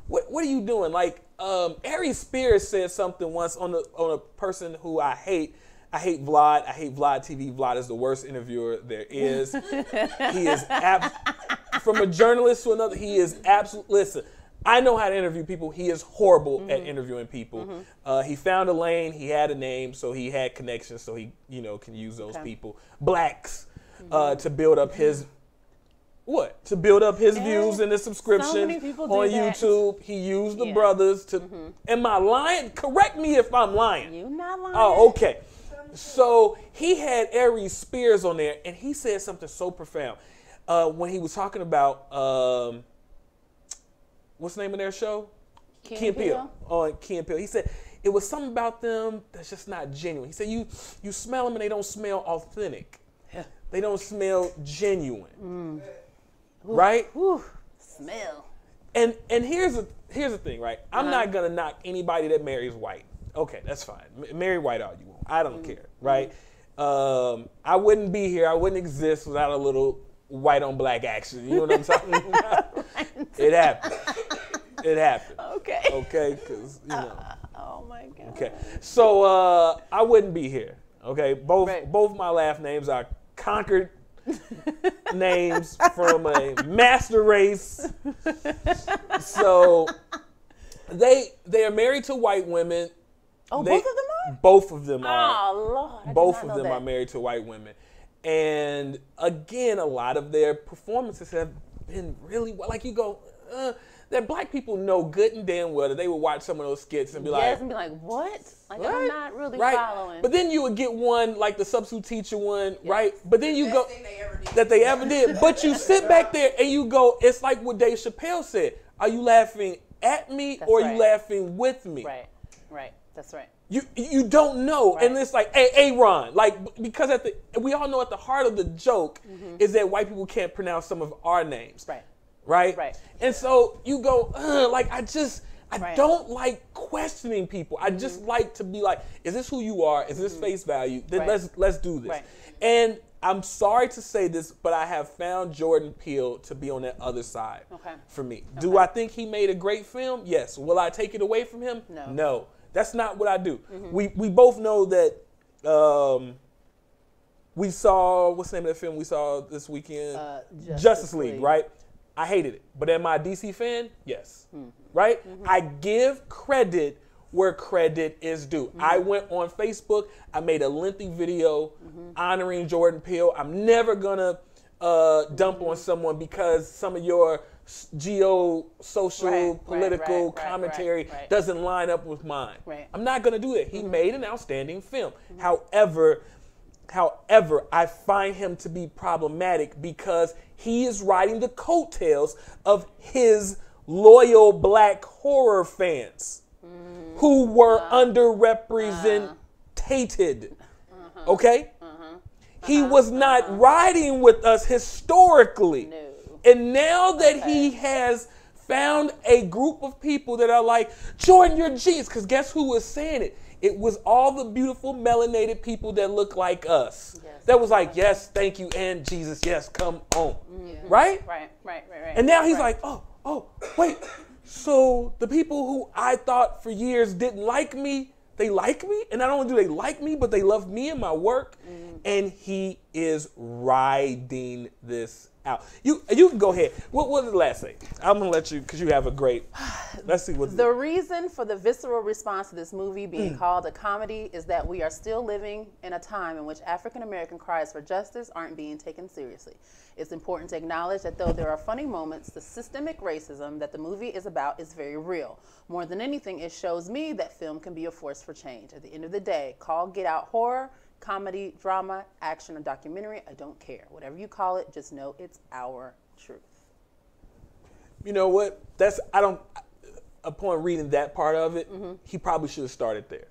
what are you doing? Like Ari Spears said something once on a person who I hate. I hate Vlad. I hate Vlad TV. Vlad is the worst interviewer there is. He is from a journalist to another. He is absolute. Listen, I know how to interview people. He is horrible at interviewing people. He found a lane. He had a name, so he had connections, so he can use those people. Blacks to build up his views and his subscription on YouTube. He used the brothers to. Am I lying? Correct me if I'm lying. You're not lying. Oh, okay. So he had Ari Spears on there, and he said something so profound when he was talking about what's the name of their show? Key and Peele. On Key and Peele. He said it was something about them that's just not genuine. He said you smell them and they don't smell authentic. Yeah. They don't smell genuine. right? Ooh, smell. And here's the thing, right? I'm not gonna knock anybody that marries white. Okay, that's fine. Marry white all you want. I don't care, right? I wouldn't be here. I wouldn't exist without a little white on black action. You know what I'm talking about? It happened. It happened. Okay. Okay, because you know. Oh my God. Okay, so I wouldn't be here. Okay, Right. both my last names are conquered names from a master race. So they are married to white women. Oh, both of them are? Both of them are. Oh, Lord. I did Both not of know them that. are married to white women. And again, a lot of their performances have been really well. Like you go, that black people know good and damn well that they would watch some of those skits and be Yes, and be like, what? Like, what? I'm not really Right. following. But then you would get one like the substitute teacher one, right? But then you go Best thing they ever did. that they ever did. But you sit back there and you go, it's like what Dave Chappelle said. Are you laughing at me That's or are right. you laughing with me? Right. That's right. You don't know, Right. and it's like, hey, Ron, like because we all know at the heart of the joke is that white people can't pronounce some of our names, right? And so you go, like I don't like questioning people. I just like to be like, is this who you are? Is this face value? Then let's do this. Right. And I'm sorry to say this, but I have found Jordan Peele to be on that other side for me. Do I think he made a great film? Yes. Will I take it away from him? No. That's not what I do. We both know that we saw, what's the name of that film we saw this weekend? Justice League, right? I hated it. But am I a DC fan? Yes. Right? I give credit where credit is due. I went on Facebook. I made a lengthy video honoring Jordan Peele. I'm never going to dump on someone because some of your social, political commentary doesn't line up with mine. I'm not going to do that. He made an outstanding film. However, I find him to be problematic because he is riding the coattails of his loyal black horror fans who were underrepresented. Okay? He was not riding with us historically. No. And now that he has found a group of people that are like, Jordan, you're genius. Because guess who was saying it? It was all the beautiful melanated people that look like us. Yes. That was like, yes, thank you, and Jesus, yes, come on. Right? Right. And now he's like, oh, wait. So the people who I thought for years didn't like me, they like me? And not only do they like me, but they love me and my work. And he is riding this out. You can go ahead. What did the last say? I'm going to let you, because you have a great, let's see what. The reason for the visceral response to this movie being called a comedy is that we are still living in a time in which African American cries for justice aren't being taken seriously. It's important to acknowledge that though there are funny moments, the systemic racism that the movie is about is very real. More than anything, it shows me that film can be a force for change. At the end of the day, call Get Out horror, comedy, drama, action, or documentary, I don't care. Whatever you call it, just know it's our truth. You know what? Upon reading that part of it, he probably should have started there.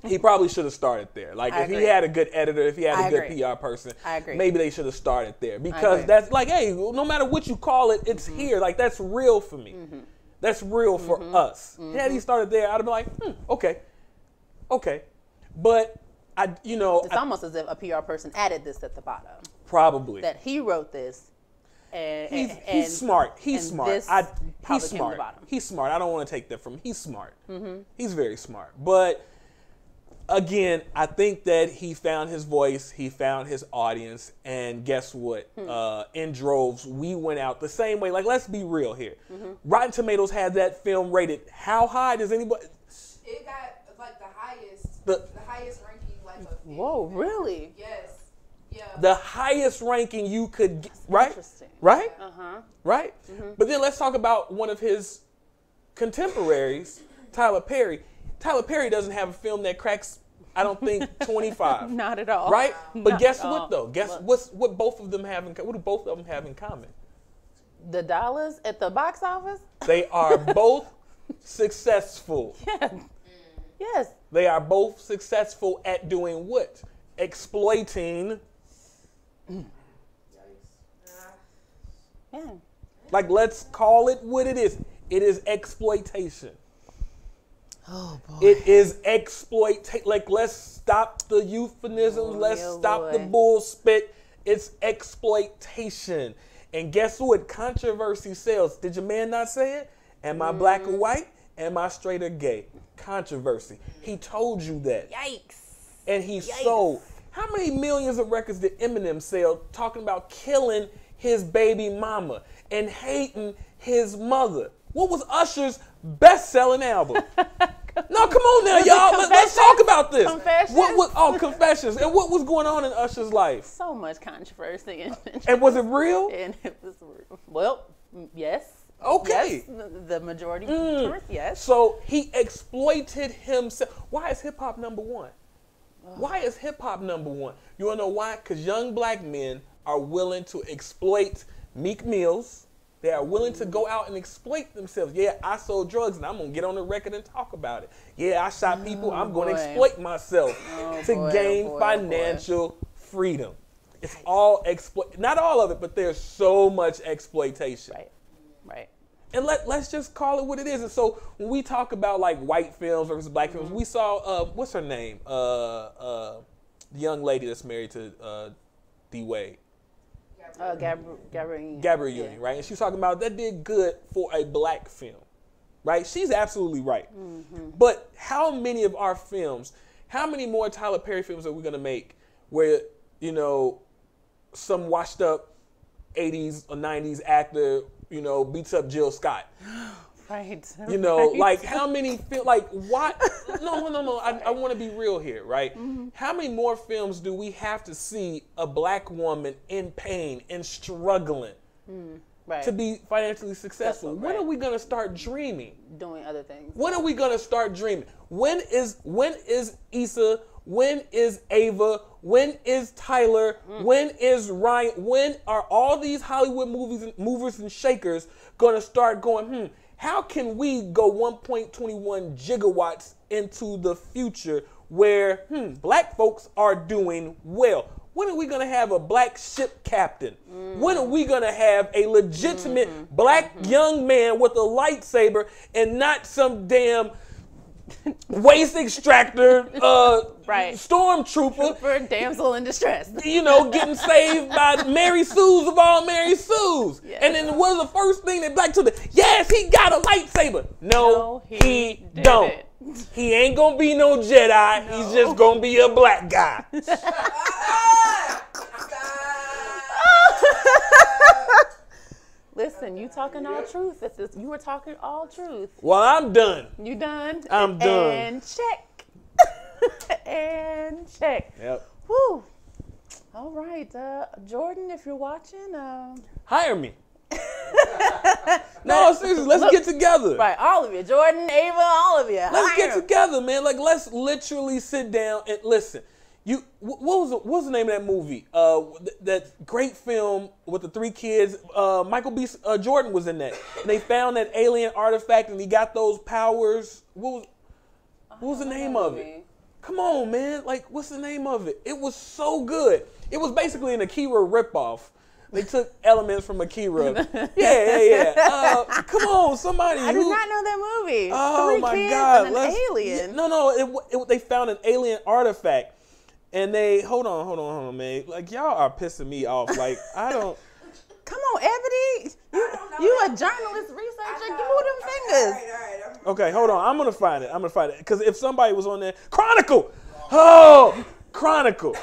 He probably should have started there. Like if he had a good editor, if he had a good PR person, maybe they should have started there. Because that's like, hey, no matter what you call it, it's here. Like that's real for me. That's real for us. Had he started there, I'd have been like, okay. But it's almost as if a PR person added this at the bottom. Probably. That he wrote this. And he's smart. He's smart. He's smart. He's smart. I don't want to take that from him. He's smart. He's very smart. But again, I think that he found his voice. He found his audience. And guess what? In droves, we went out the same way. Like, let's be real here. Rotten Tomatoes had that film rated. How high does anybody? It got like the highest ranking. Whoa, really? Yes. Yeah. The highest ranking you could get, right? Interesting. Right? Right? But then let's talk about one of his contemporaries, Tyler Perry. Tyler Perry doesn't have a film that cracks, I don't think, 25. Not at all. Right? But Not guess at what all. though? Guess what both of them have in what do both of them have in common? The dollars at the box office? They are both successful. Yeah. Yes. They are both successful at doing what? Exploiting Yeah. Like, let's call it what it is. It is exploitation. Oh boy. It is exploitation. Like, let's stop the euphemisms. Let's stop the bull spit. It's exploitation. And guess what? Controversy sells. Did your man not say it? Am I black or white? Am I straight or gay? Controversy. He told you that. Yikes. And he sold. How many millions of records did Eminem sell talking about killing his baby mama and hating his mother? What was Usher's best-selling album? No, come on now, y'all. Let's talk about this. Confessions? Confessions. And what was going on in Usher's life? So much controversy. And was it real? And it was real. Well, yes. Okay. Yes, the majority truth, yes. So he exploited himself. Why is hip-hop number one? Why is hip-hop number one? You want to know why? Because young black men are willing to exploit Meek Mills. They are willing to go out and exploit themselves. Yeah, I sold drugs, and I'm going to get on the record and talk about it. Yeah, I shot people. I'm going to exploit myself to gain financial freedom. It's all not all of it, but there's so much exploitation. Right. And let's just call it what it is. And so when we talk about like white films versus black films, we saw what's her name? The young lady that's married to D Wade. Gabrielle Union, right? And she's talking about that did good for a black film, right? She's absolutely right. But how many of our films, how many more Tyler Perry films are we gonna make where, you know, some washed up 80s or 90s actor, you know, beats up Jill Scott? Right. You know, like how many like what? No. I want to be real here, right? How many more films do we have to see a black woman in pain and struggling to be financially successful? When are we gonna start dreaming? Doing other things. When are we gonna start dreaming? When is Issa? When is Ava? When is Tyler? When is Ryan? When are all these Hollywood movers and shakers gonna start going, how can we go 1.21 gigawatts into the future where black folks are doing well? When are we going to have a black ship captain? When are we going to have a legitimate black young man with a lightsaber and not some damn waste extractor stormtrooper, damsel in distress, you know, getting saved by Mary Sue's of all Mary Sue's? Yes. And then what was the first thing that black told me? Yes, he got a lightsaber. No, he don't. He ain't gonna be no Jedi. No. He's just gonna be a black guy. Listen, you talking all truth. You were talking all truth. Well, I'm done. You done? I'm done. And check. And check. Yep. Woo. All right, Jordan, if you're watching, hire me. No, seriously, let's get together. Right, all of you, Jordan, Ava, all of you. Let's get together, man. Like, let's literally sit down and listen. What was the name of that movie? That great film with the three kids. Michael B. Jordan was in that. And they found that alien artifact, and he got those powers. What was the name of it? Come on, man. Like, what's the name of it? It was so good. It was basically an Akira ripoff. They took elements from Akira. Yeah. Come on, somebody. I did not know that movie. Oh, Three my kids God. And an alien. No. They found an alien artifact. And they, hold on, man. Like, y'all are pissing me off. Like, I don't. Come on, Ebony. You a journalist, researcher. Give me them fingers. All right. Okay, hold on. I'm going to find it. Because if somebody was on there. Chronicle. Oh, Chronicle.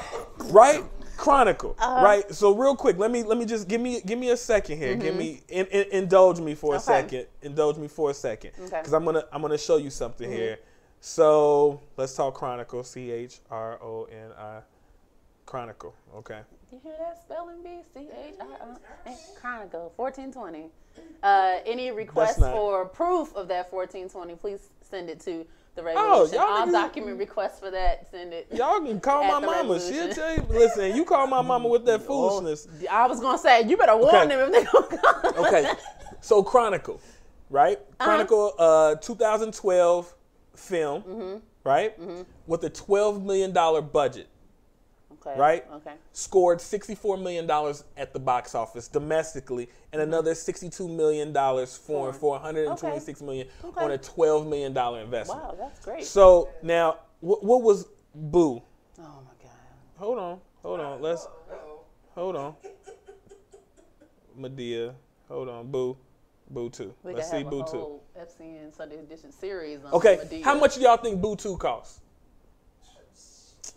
Right? Chronicle. Right? So real quick, let me just give me a second here. Give me, indulge me for a second. Indulge me for a second. Because I'm gonna show you something here. So let's talk Chronicle. CHRONI. Chronicle. Okay. You hear that spelling bee? CHRONI. Chronicle. 1420. Any requests for proof of that 1420? Please send it to the Revolution. All document requests for that. Send it. Y'all can call my mama. She'll tell you. Listen, you call my mama with that foolishness. I was gonna say you better warn them if they don't come. Okay. So Chronicle, right? Chronicle, 2012 film, right? With a $12 million budget. Okay. Right? Okay. Scored $64 million at the box office domestically, and another $62 million foreign for $126 million on a $12 million investment. Wow, that's great. So now, what was Boo? Oh my God. Hold on. Hold on. Medea. Hold on. Boo 2. We Let's could see have Boo a 2. whole FCN Sunday Edition series on Okay, Medea. how much do y'all think Boo 2 costs?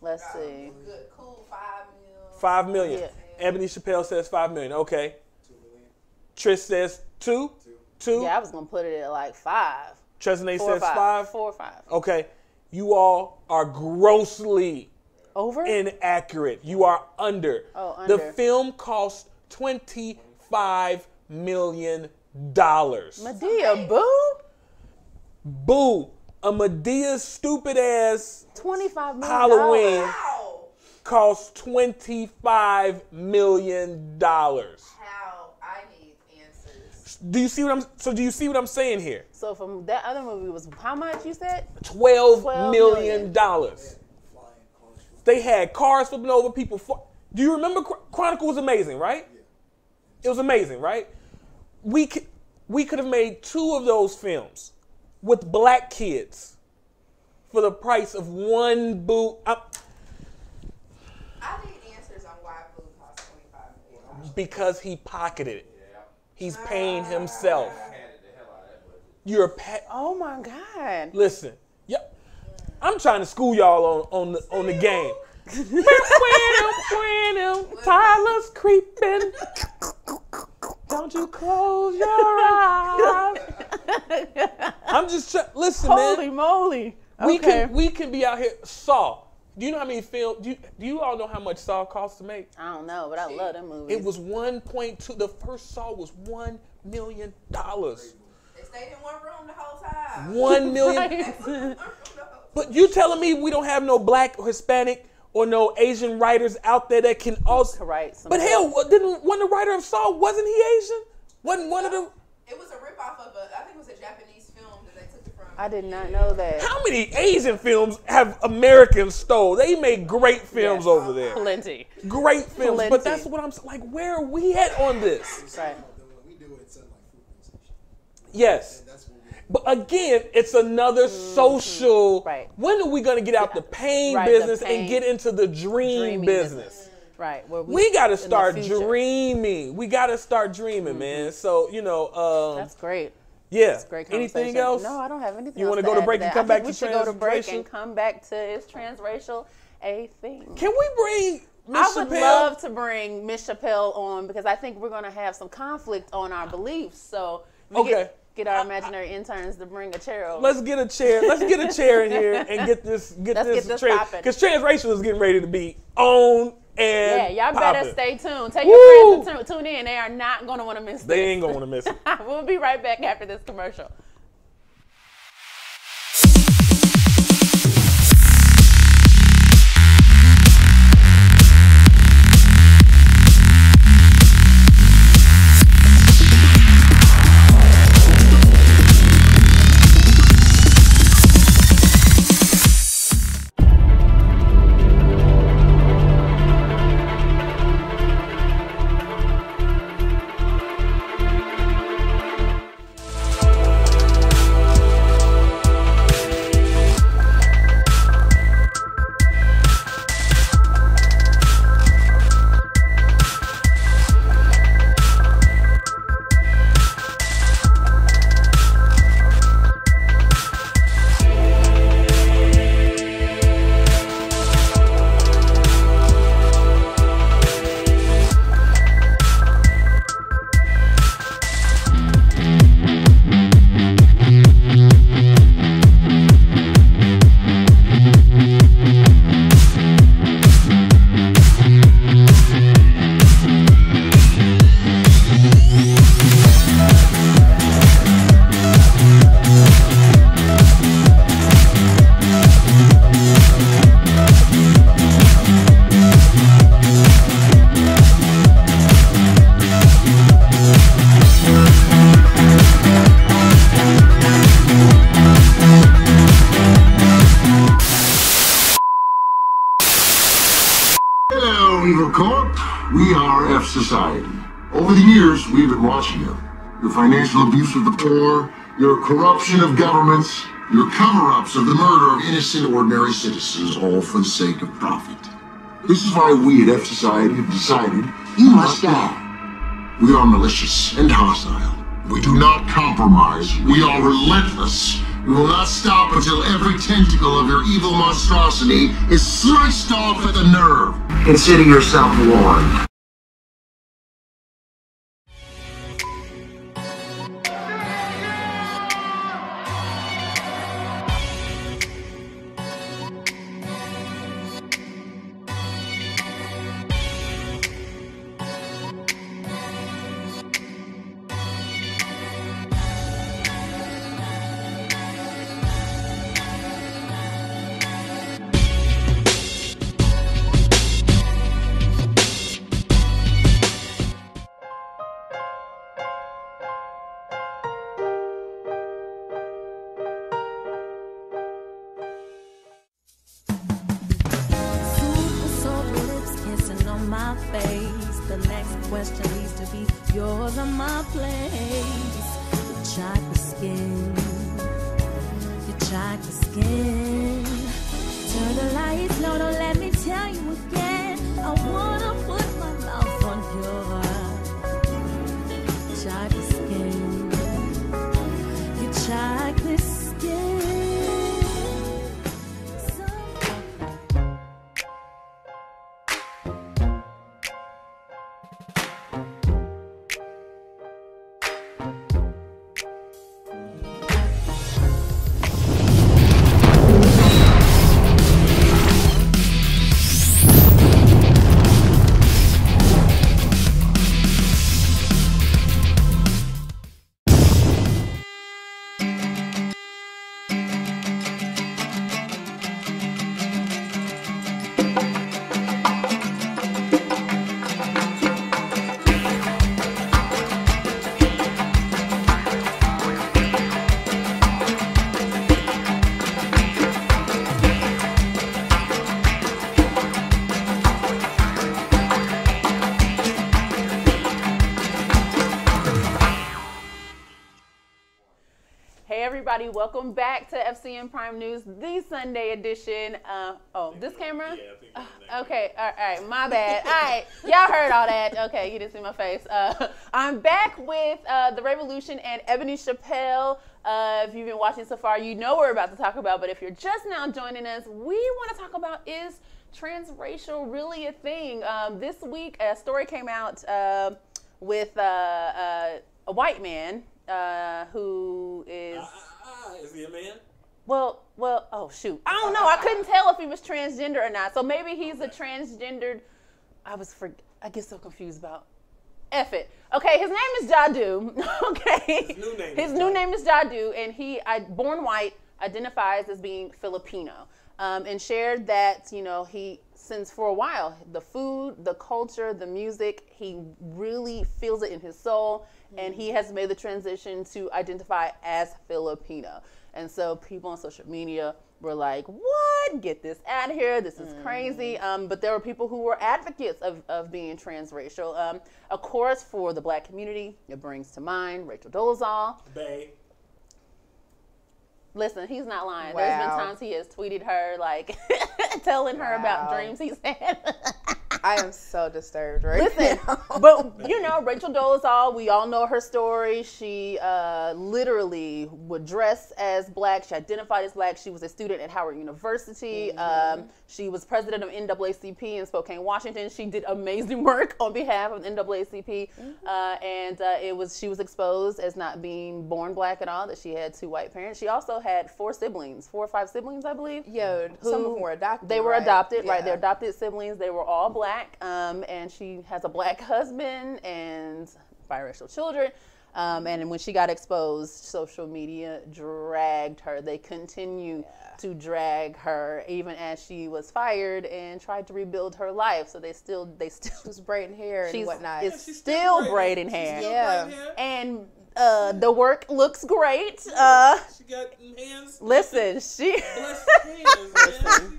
Let's see. Good, cool, 5 mil. 5 million. Yeah. Ebony Chappelle says 5 million. Okay. 2 million. Trish says 2. 2. Yeah, I was gonna put it at like 5. Tresnay 4 or says 5. 5. 4 or 5. Okay. You all are grossly Over? inaccurate. You are under. Oh, under. The film cost $25 million. Medea, Boo? Boo. A Medea stupid ass $25 million. Halloween How? cost $25 million. How? I need answers. Do you see what I'm saying here? So from that other movie was how much you said? $12 million. Flying cars. They had cars flipping over people. Do you remember Chronicle was amazing, right? Yeah. It was amazing, right? We could have made 2 of those films with black kids for the price of one Boo. I need answers on why Boo cost $25 million. Because he pocketed it. He's paying himself. Handed the hell out of that budget. You're Oh my God. Listen. Yep. I'm trying to school y'all on the game. Tyler's creeping. Don't you close your eyes. I'm just listen, man. Holy moly. We Okay. can be out here. Saw. Do you know how many films? Do you all know how much Saw cost to make? I don't know, but I love them movies. It was 1.2. The first Saw was $1 million. They stayed in one room the whole time. 1 million. But you telling me we don't have no black or Hispanic or no Asian writers out there that can also Right. But hell, didn't one of the writer of Saw, wasn't he Asian? Wasn't one of the It was a ripoff of I think it was a Japanese film that they took it from. I did not know that. How many Asian films have Americans stole? They make great films over there. Plenty. Great films. Plenty. But that's what I'm like, where are we at on this? Right. When we do it, it's in like food consumption. Yes. And that's what we But again, it's another social. Right. When are we going to get out the pain Right, the business pain. and get into the dream Dreaming business? Right. Where We got to in the start future. dreaming. We got to start dreaming, man. So, That's great. yeah. That's great Anything conversation. else? No, I don't have anything You else wanna to go to add break and that. come I back think to we should go to break Transracial? and come back to Is Transracial a Thing? Can we bring Miss I would Chappelle? love to bring Miss Chappelle on because I think we're going to have some conflict on our beliefs. So we Okay. get our imaginary interns to bring a chair over. Let's get a chair. Let's get a chair in here and get this Let's get this poppin'. because Transracial is getting ready to be on and yeah, y'all better poppin'. stay tuned. Tell Woo! your friends to tune in. They are not going to want to miss They this. ain't gonna want to miss it. We'll be right back after this commercial. Look, Co-op, we are F Society. Over the years, we've been watching you. Your financial abuse of the poor, your corruption of governments, your cover-ups of the murder of innocent, ordinary citizens, all for the sake of profit. This is why we at F Society have decided you must die. We are malicious and hostile. We do not compromise. We are relentless. We will not stop until every tentacle of your evil monstrosity is sliced off at the nerve. Consider yourself warned. Welcome back to FCN Prime News, the Sunday edition. This camera? Yeah, okay, all right, my bad. All right, y'all heard all that. Okay, you didn't see my face. I'm back with The Revolution and Ebony Chappelle. If you've been watching so far, you know what we're about to talk about, but if you're just now joining us, we want to talk about, is transracial really a thing? This week, a story came out with a white man who is... Is he a man? Well, oh shoot. I don't know. I couldn't tell if he was transgender or not. So maybe he's a transgendered. I get so confused about. F it. Okay, his name is Jadu. Okay. His new name is Jadu, and he, born white, identifies as being Filipino, and shared that, you know, he, since for a while, the food, the culture, the music, he really feels it in his soul. And he has made the transition to identify as Filipino. And so people on social media were like, what? Get this out of here. This is crazy. But there were people who were advocates of being transracial. Of course, for the black community, it brings to mind Rachel Dolezal. Bae. Listen, he's not lying. Wow. There's been times he has tweeted her, like, telling her about dreams he's had. I am so disturbed right Listen, now. But, you know, Rachel Dolezal, we all know her story. She literally would dress as black. She identified as black. She was a student at Howard University. She was president of NAACP in Spokane, Washington. She did amazing work on behalf of NAACP. She was exposed as not being born black at all, that she had 2 white parents. She also had 4 or 5 siblings, I believe. Yeah, some of them were adopted. They were adopted, Yeah. right? They're adopted siblings. They were all black. And she has a black husband and biracial children. And when she got exposed, social media dragged her. They continue to drag her even as she was fired and tried to rebuild her life. So they still She was braiding hair and whatnot. She's still braiding hair. Yeah. And the work looks great. She got hands. Listen, she Blessed hands, man.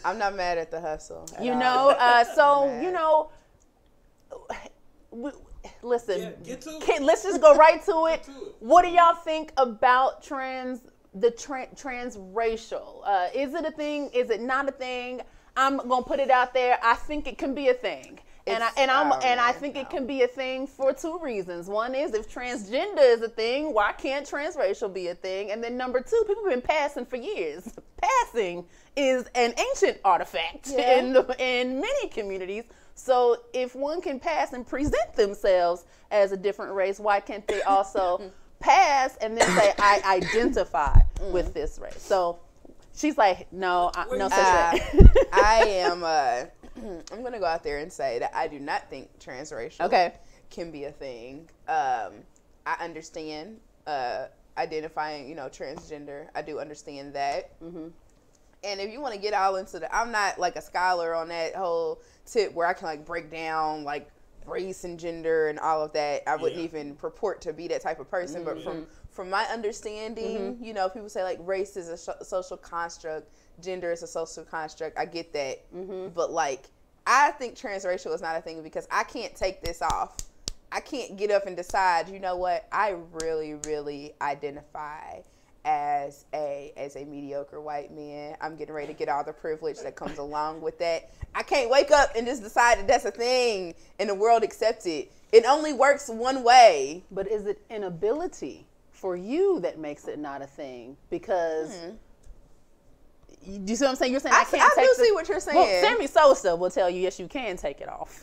I'm not mad at the hustle. You know, listen. Yeah, get to it. Let's just go right to it. to it. What do y'all think about transracial? Is it a thing? Is it not a thing? I'm gonna put it out there. I think it can be a thing. I think it can be a thing for two reasons. One is, if transgender is a thing, why can't transracial be a thing? And then number two, people have been passing for years. Passing is an ancient artifact in many communities. So if one can pass and present themselves as a different race, why can't they also pass and then say, I identify with this race? So she's like, no, no such thing. I am, I'm going to go out there and say that I do not think transracial can be a thing. I understand identifying, transgender. I do understand that. Mm-hmm. And if you want to get all into I'm not like a scholar on that whole tip where I can like break down like race and gender and all of that. I wouldn't even purport to be that type of person. Mm-hmm. But from my understanding, people say like race is a social construct, gender is a social construct. I get that. Mm-hmm. But like, I think transracial is not a thing because I can't take this off. I can't get up and decide, you know what, I really, really identify as a mediocre white man. I'm getting ready to get all the privilege that comes along with that. I can't wake up and just decide that that's a thing and the world accepts it. It only works one way. But is it inability for you that makes it not a thing? Because do you see what I'm saying? You're saying I can't take do see what you're saying. Well, Sammy Sosa will tell you, yes, you can take it off.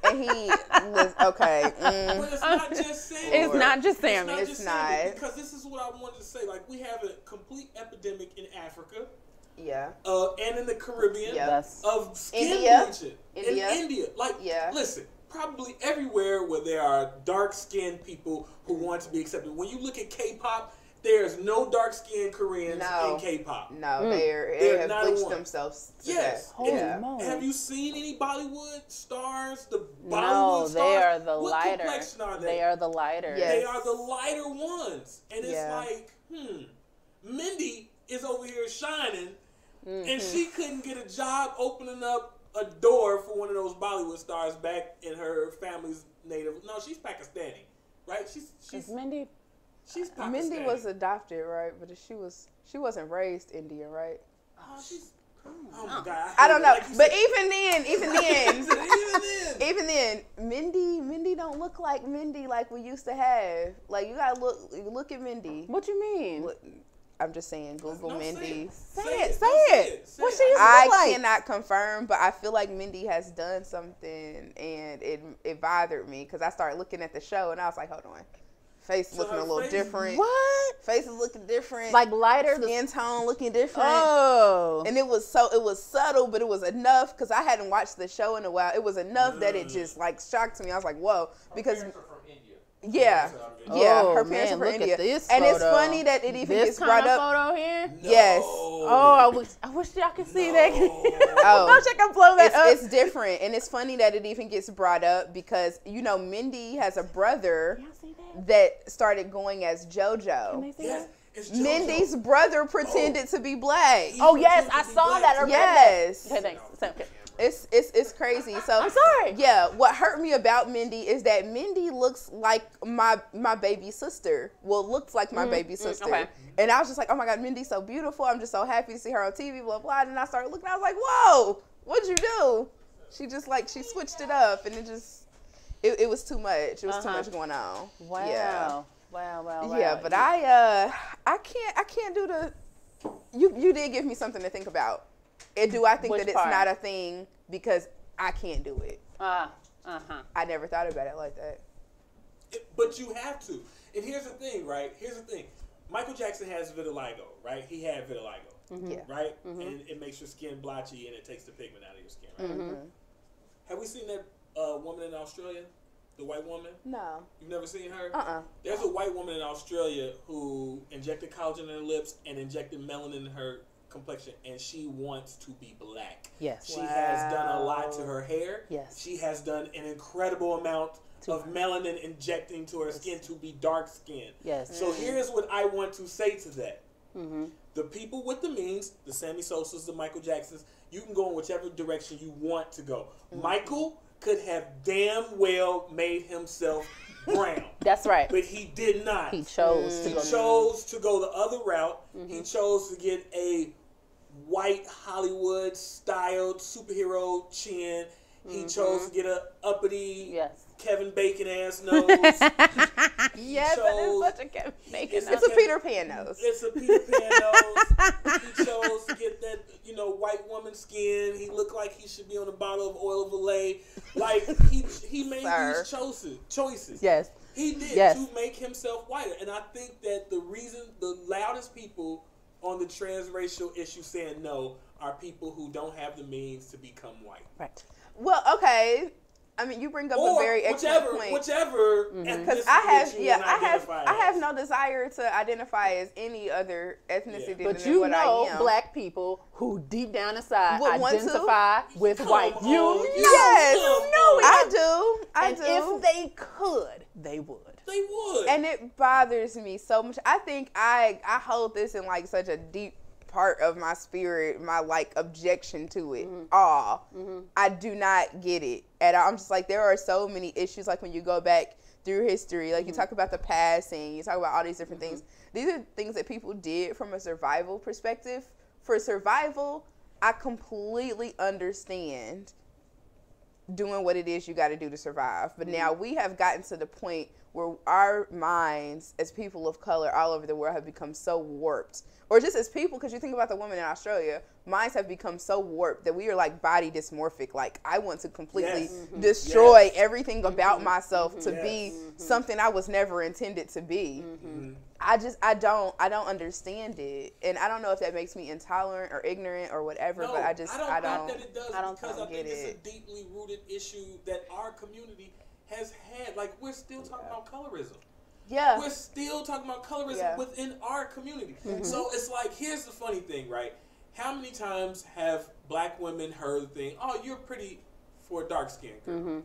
And he was okay. But it's not just Sammy. It's not just Sammy. It's not. Because this is what I wanted to say. Like, we have a complete epidemic in Africa. Yeah. And in the Caribbean. Yes. Of skin bleaching. In India. Like, listen, probably everywhere where there are dark-skinned people who want to be accepted. When you look at K-pop, there's no dark-skinned Koreans in K-pop. No, they have bleached themselves to death. Holy have you seen any Bollywood stars? The Bollywood no, stars? they are the what lighter. complexion are they? They are the lighter. Yes. They are the lighter ones. And it's like, Mindy is over here shining, and she couldn't get a job opening up a door for one of those Bollywood stars back in her family's native. No, she's Pakistani, right? She's Mindy. She's Pakistani. Mindy was adopted, right? But she wasn't raised Indian, right? Oh, oh my God! I don't know, like but even even then, Mindy don't look like Mindy like we used to have. Like you gotta look at Mindy. What you mean? I'm just saying, Google Mindy. Say it. What she used to I look like? cannot confirm, but I feel like Mindy has done something, and it bothered me because I started looking at the show and I was like, hold on. Face looking a little different. What? Face is looking different. Like lighter. Skin tone looking different. Oh. And it was subtle, but it was enough because I hadn't watched the show in a while. It was enough that it just like shocked me. I was like, whoa. Because Her parents are from India. yeah, her parents are from India. At this and photo. It's funny that it even gets brought up. Photo here? No. Yes. Oh, I wish y'all could see that. Oh, I wish I could blow that up. It's different, and it's funny that it even gets brought up because Mindy has a brother Y'all see that? that started going as JoJo. Can they see Yes, that? it's JoJo. Mindy's brother pretended to be black. Oh yes, I saw that. I read Yes. that. Okay, thanks. Okay. It's crazy. So I'm sorry. Yeah, what hurt me about Mindy is that Mindy looks like my baby sister. Well, looks like my baby sister. Okay. And I was just like, oh my God, Mindy's so beautiful. I'm just so happy to see her on TV, blah, blah. And then I started looking, I was like, whoa, what'd you do? She just she switched it up and it was too much. It was too much going on. Wow. Yeah. Wow. Yeah, but I can't do the, you did give me something to think about. Do I think Which that it's part? not a thing because I can't do it? I never thought about it like that. But you have to. And here's the thing, right? Michael Jackson has vitiligo, right? He had vitiligo, Yeah. right? And it makes your skin blotchy and it takes the pigment out of your skin, right? Have we seen that woman in Australia? The white woman? No. You've never seen her? There's a white woman in Australia who injected collagen in her lips and injected melanin in her complexion, and she wants to be black. Yes. She has done a lot to her hair. Yes. She has done an incredible amount of melanin injecting to her skin to be dark skinned. Yes. So here's what I want to say to that. The people with the means, the Sammy Sosas, the Michael Jacksons, you can go in whichever direction you want to go. Michael could have damn well made himself brown. That's right. But he did not. He chose to He go. chose to go the other route. He chose to get a white Hollywood styled superhero chin. He chose to get a uppity Kevin Bacon ass nose. Yes, that is such a Kevin Bacon nose. It's a Peter Pan nose. It's a Peter Pan nose. He chose to get that, white woman skin. He looked like he should be on a bottle of oil of Olay. Like he made these choices. Yes. He did to make himself whiter. And I think that the reason the loudest people on the transracial issue saying no are people who don't have the means to become white. Right. Well, okay. I mean, you bring up a very excellent point. Whichever, because I have no desire to identify as any other ethnicity but than what I am. Black people who deep down inside Would want identify with white. I do. And if they could, they would. They would. And it bothers me so much. I think I hold this in like such a deep part of my spirit, my like objection to it. I do not get it at all. I'm just like, there are so many issues, like when you go back through history, like you talk about the passing, you talk about all these different things. These are things that people did from a survival perspective. For survival, I completely understand doing what it is you got to do to survive. But now we have gotten to the point where our minds as people of color all over the world have become so warped. Or just as people, because you think about the woman in Australia, minds have become so warped that we are like body dysmorphic. Like, I want to completely destroy everything about myself to be something I was never intended to be. I don't understand it. And I don't know if that makes me intolerant or ignorant or whatever, but I don't think that it does, because I think it's a deeply rooted issue that our community has had. Like, we're still talking about colorism. Yeah. We're still talking about colorism within our community. So it's like, here's the funny thing, right? How many times have black women heard the thing, oh, you're pretty for a dark skin girl?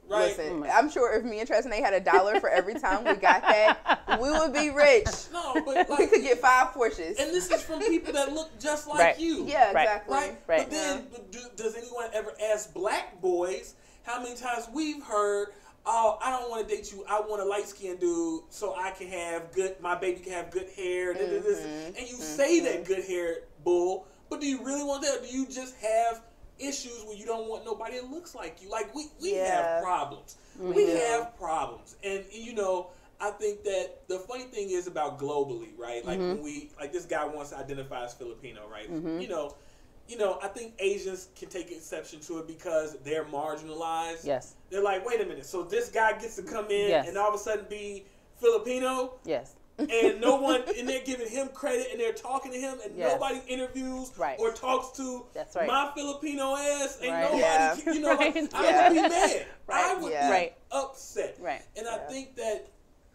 Right? Listen, I'm sure if me and Transracial had $1 for every time we got that, we would be rich. No, but like, we could get 5 Porsches. And this is from people that look just like you. Yeah, exactly. Right? But then, does anyone ever ask black boys how many times we've heard, oh, I don't want to date you, I want a light-skinned dude so I can have my baby can have good hair, and you say that good hair bull, but do you really want that, or do you just have issues where you don't want nobody that looks like you? Like, we have problems. We have problems. And, I think that the funny thing is about globally, right? Like, when like this guy wants to identify as Filipino, right? I think Asians can take exception to it because they're marginalized. Yes. They're like, wait a minute, so this guy gets to come in and all of a sudden be Filipino? Yes. And no one, and they're giving him credit and they're talking to him and nobody interviews or talks to my Filipino ass. Ain't nobody, I would be mad. I would be upset. Right. And I think that,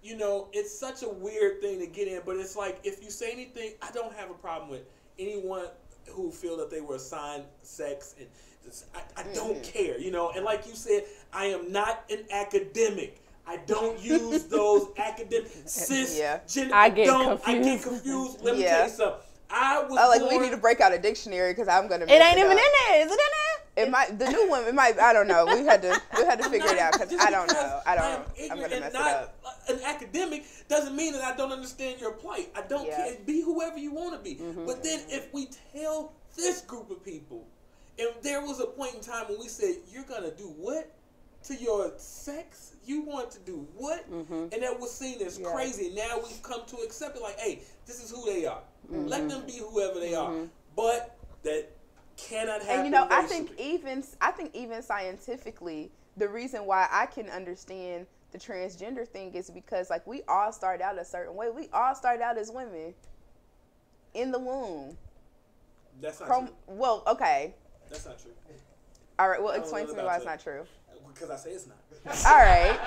it's such a weird thing to get in, but it's like, if you say anything, I don't have a problem with anyone who feel that they were assigned sex, and I don't care, and like you said, I am not an academic. I don't use those academic cisgender. I get confused. Let me tell you something. We need to break out a dictionary because I'm gonna. It ain't even in there. Is it in there? It might. The new one. It might. I don't know. We had to figure it out because I don't know. I'm gonna mess it up. An academic doesn't mean that I don't understand your plight. I don't care. Be whoever you want to be. But then if we tell this group of people, if there was a point in time when we said, you're gonna do what to your sex? You want to do what? And that was seen as crazy. Now we've come to accept it. Like, hey, this is who they are. Let them be whoever they are. But that cannot happen. And I think even scientifically, the reason why I can understand the transgender thing is because like we all start out a certain way. We all start out as women in the womb. That's not true. Well, okay. That's not true. All right. Well, explain to me why it's not true. Because I say it's not. All right.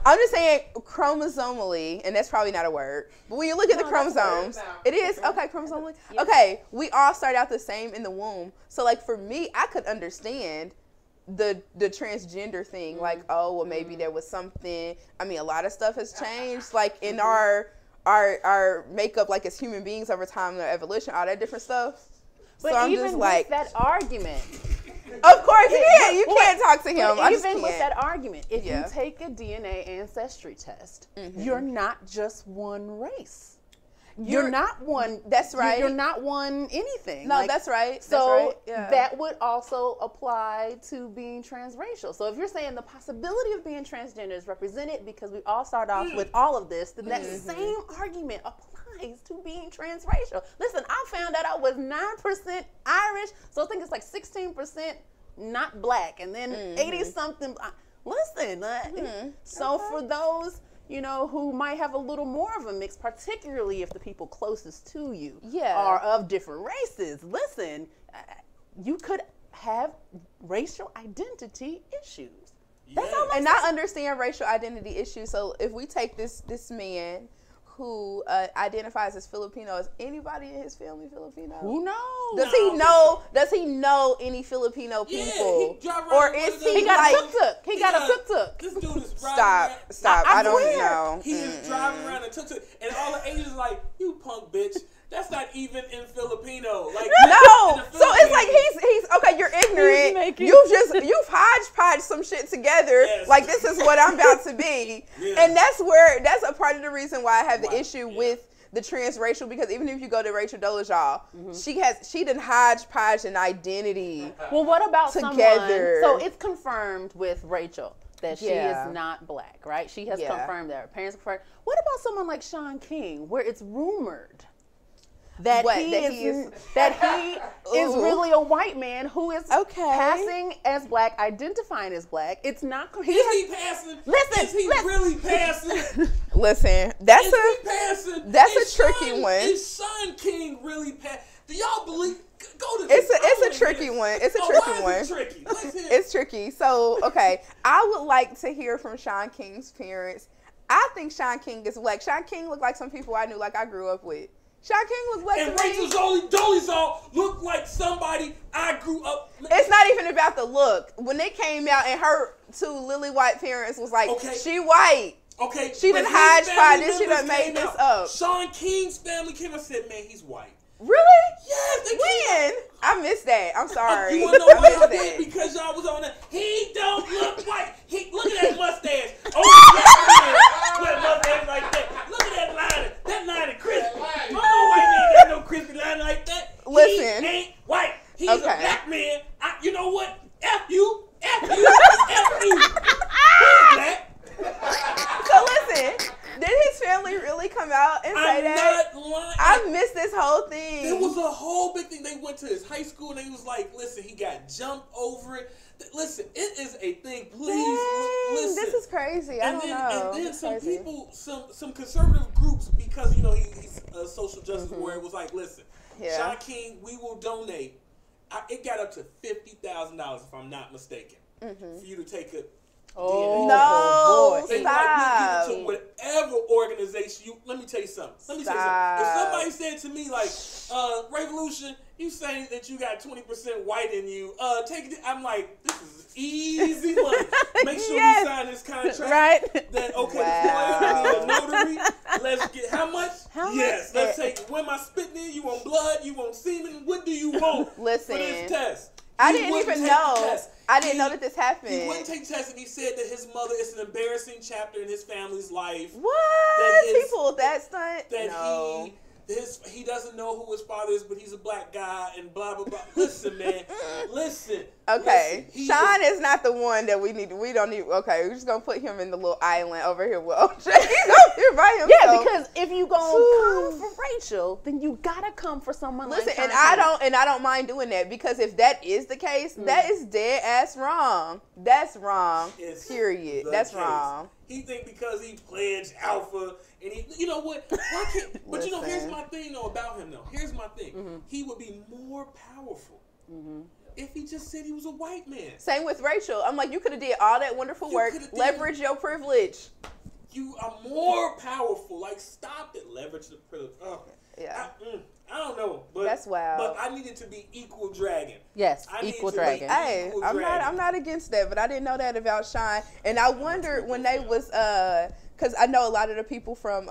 I'm just saying chromosomally, and that's probably not a word, but when you look at the chromosomes, it is. Okay, chromosomally. Yeah. Okay, we all start out the same in the womb. So, like, for me, I could understand the transgender thing. Like, oh, well, maybe there was something. I mean, a lot of stuff has changed, like, in our our makeup like as human beings over time, their evolution, all that different stuff. But so I'm even just with like, that argument, of course, you can't talk to him. but I just even with can't. that argument, if Yeah. you take a DNA ancestry test, you're not just one race. You're not one. That's right. You're not one anything. No, that's right. That's So right. Yeah. that would also apply to being transracial. So if you're saying the possibility of being transgender is represented because we all start off with all of this, then that same argument applies to being transracial. Listen, I found out I was 9% Irish, so I think it's like 16% not black, and then 80-something. Listen, so for those who might have a little more of a mix, particularly if the people closest to you are of different races. Listen, you could have racial identity issues. That's all I'm And saying. I understand racial identity issues. So if we take this man who identifies as Filipino, is anybody in his family Filipino? Who knows? Does he know? Does he know any Filipino people? he drive Or around is with he He got like? a tuk-tuk. He got a tuk-tuk. This dude is driving Stop! around. Stop! I I don't swear. know. He is driving around a tuk-tuk, and all the Asians like, you punk bitch. That's not even in Filipino. Like No, in the so it's like Philippines- he's okay. You're ignorant. making- You've hodgepodge some shit together. Yes. Like this is what I'm about to be, Yeah. and that's a part of the reason why I have the issue with the transracial, because even if you go to Rachel Dolezal, she done hodgepodge an identity. Well, what about Together. someone? So it's confirmed with Rachel that she Yeah. is not black, right? She has Yeah. confirmed that. Her parents confirmed. What about someone like Sean King, where it's rumored that What, he that is he is- is really a white man who is Okay. passing as black, identifying as black? It's not. Is he passing? Listen, Is he listen. really passing? Listen, that's Is he passing? that's Is a tricky Sean- one. Is Sean King really passing? Do y'all believe? Go to It's this. I a wanna tricky hear this. one. It's a Oh, tricky why one. is it tricky? Let's hear. It's tricky. So, okay, I would like to hear from Sean King's parents. I think Sean King is black. Sean King looked like some people I knew, like I grew up with. Sean King was black And to me. Rachel Dolezal looked like somebody I grew up. It's not even about the look. When they came out and her two lily white parents was like, Okay. she white. Okay, She but done his hodgepodge family this, she members done made came this out. up. Sean King's family came and said, "Man, he's white." Really? Yes, they came When? I missed that. I'm sorry. You wanna know why I I missed did? that. Because y'all was on that. He don't look white. Look at that mustache. Oh, black man with a mustache like that. Look at that line. That line is crispy. No white man got no crispy line like that. Listen. He ain't white. He's Okay. a black man. You know what? F you. F you. F you. He's black. So listen, did his family really come out and say I'm that? not lying. I missed this whole thing. It was a whole big thing. They went to his high school and they was like, listen, he got jumped over it. Listen, it is a thing. Please Dang, listen. this is crazy. I don't know. And then It's some crazy. people, some conservative groups, because he's a social justice warrior, was like, listen, Yeah. Sean King, we will donate. It got up to $50,000 if I'm not mistaken, for you to take a Oh, No, boy. they stop. like, you give it to whatever organization you. Let me tell you something. If somebody said to me like, "Revolution, you saying that you got 20% white in you? Take it." I'm like, this is easy money. Make sure Yes. we sign this contract. Right? That okay, Wow. this lawyer, I need a notary. Let's get how much? How Yes, much? let's take it. When am I spitting in? You want blood? You want semen? What do you want Listen, for this test? I He didn't wouldn't even take know. the test. I didn't know that this happened. He wouldn't take tests, and he said that his mother is an embarrassing chapter in his family's life. What? That his- He pulled that stunt? That No. he doesn't know who his father is, but he's a black guy, and blah blah blah. Listen, man, listen. Okay, Listen, he Sean is not the one that we need. We don't need. Okay, we're just gonna put him in the little island over here with OJ. He's over here by himself. Yeah, because if you gonna Ooh. come for Rachel, then you gotta come for someone listen, like Sean and I don't mind doing that, because if that is the case, that is dead ass wrong. That's wrong. It's Period. the That's case. wrong. He think because he pledged alpha, and you know what? Why can't? But here's Listen. my thing though about him though. Here's my thing. He would be more powerful if he just said he was a white man. Same with Rachel. I'm like, you could have did all that wonderful You work. coulda did- Leverage your privilege. You are more powerful. Like, stop it. Leverage the privilege. Oh, Yeah. I don't know. But, That's wild. But I needed to be equal dragon. Yes, I need equal to be dragon. Hey, equal I'm dragon. not against that, but I didn't know that about Sean. And I wondered when they was because I know a lot of the people from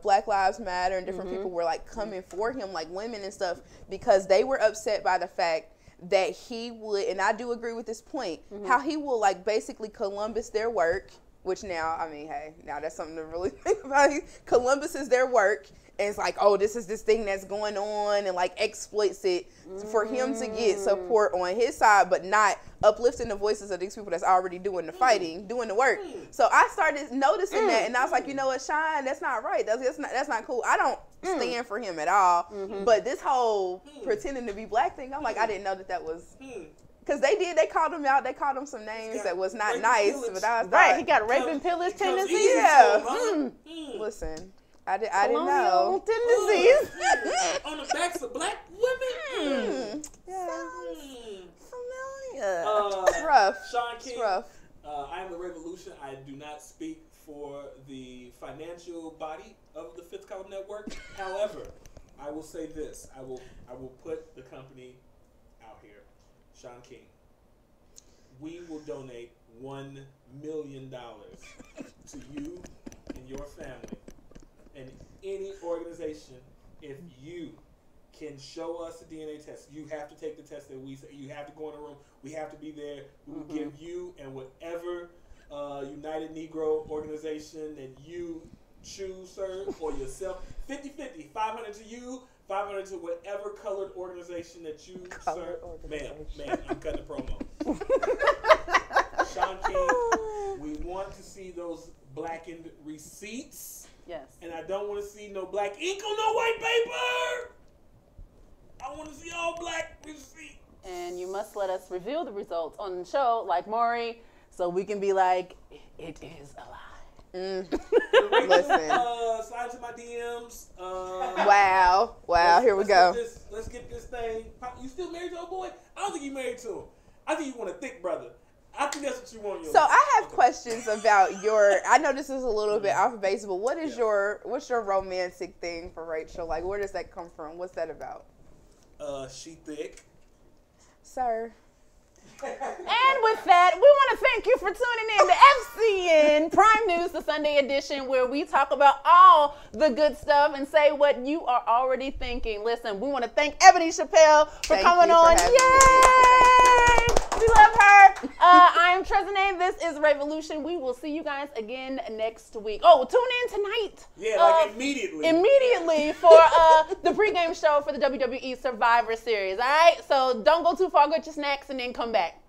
Black Lives Matter and different people were like coming for him, like women and stuff, because they were upset by the fact that he would, and I do agree with this point, how he will like basically Columbus their work, which now, I mean, hey, now that's something to really think about. Columbus is their work, and it's like, oh, this is this thing that's going on, and like exploits it for him to get support on his side, but not uplifting the voices of these people that's already doing the fighting, doing the work. So I started noticing that, and I was like, you know what, Shine, that's not right. That's not cool. I don't stand for him at all. But this whole pretending to be black thing, I'm like, I didn't know that was. Because they called him out. They called him some names that was not nice. But I was right, he got rape and pillage tendencies. Yeah. Listen, I didn't know. Tendencies. On the backs of black women. Familiar. It's rough. Sean King. It's rough. I am the Revolution. I do not speak for the financial body of the Fifth Column Network. However, I will say this. I will put the company out here. Sean King. We will donate $1 million to you and your family and any organization if you can show us a DNA test. You have to take the test that we say. You have to go in the room. We have to be there. We will give you and whatever United Negro organization that you choose, sir, for yourself. 50-50. 500 to you, 500 to whatever colored organization that you serve. Ma'am, I'm cutting the promo. Sean King, we want to see those blackened receipts. Yes. And I don't want to see no black ink on no white paper. I want to see all black receipts. And you must let us reveal the results on the show, like Maury, so we can be like, it is a lie. Listen. Slide to my DMs. Wow. Here we go. Let's get this thing. You still married to old boy? I don't think you married to him. I think you want a thick brother. I think that's what you want. So I have questions about your. I know this is a little bit off base, but what's your romantic thing for Rachel? Like, where does that come from? What's that about? She thick. Sir. And with that, we want to thank you for tuning in to FCN Prime News, the Sunday edition, where we talk about all the good stuff and say what you are already thinking. Listen, we want to thank Ebony Chappelle for coming on. Yay! We love her. I am Transracial. This is Revolution. We will see you guys again next week. Oh, tune in tonight. Yeah, like immediately. Immediately for the pregame show for the WWE Survivor Series. All right? So don't go too far. Get your snacks and then come back.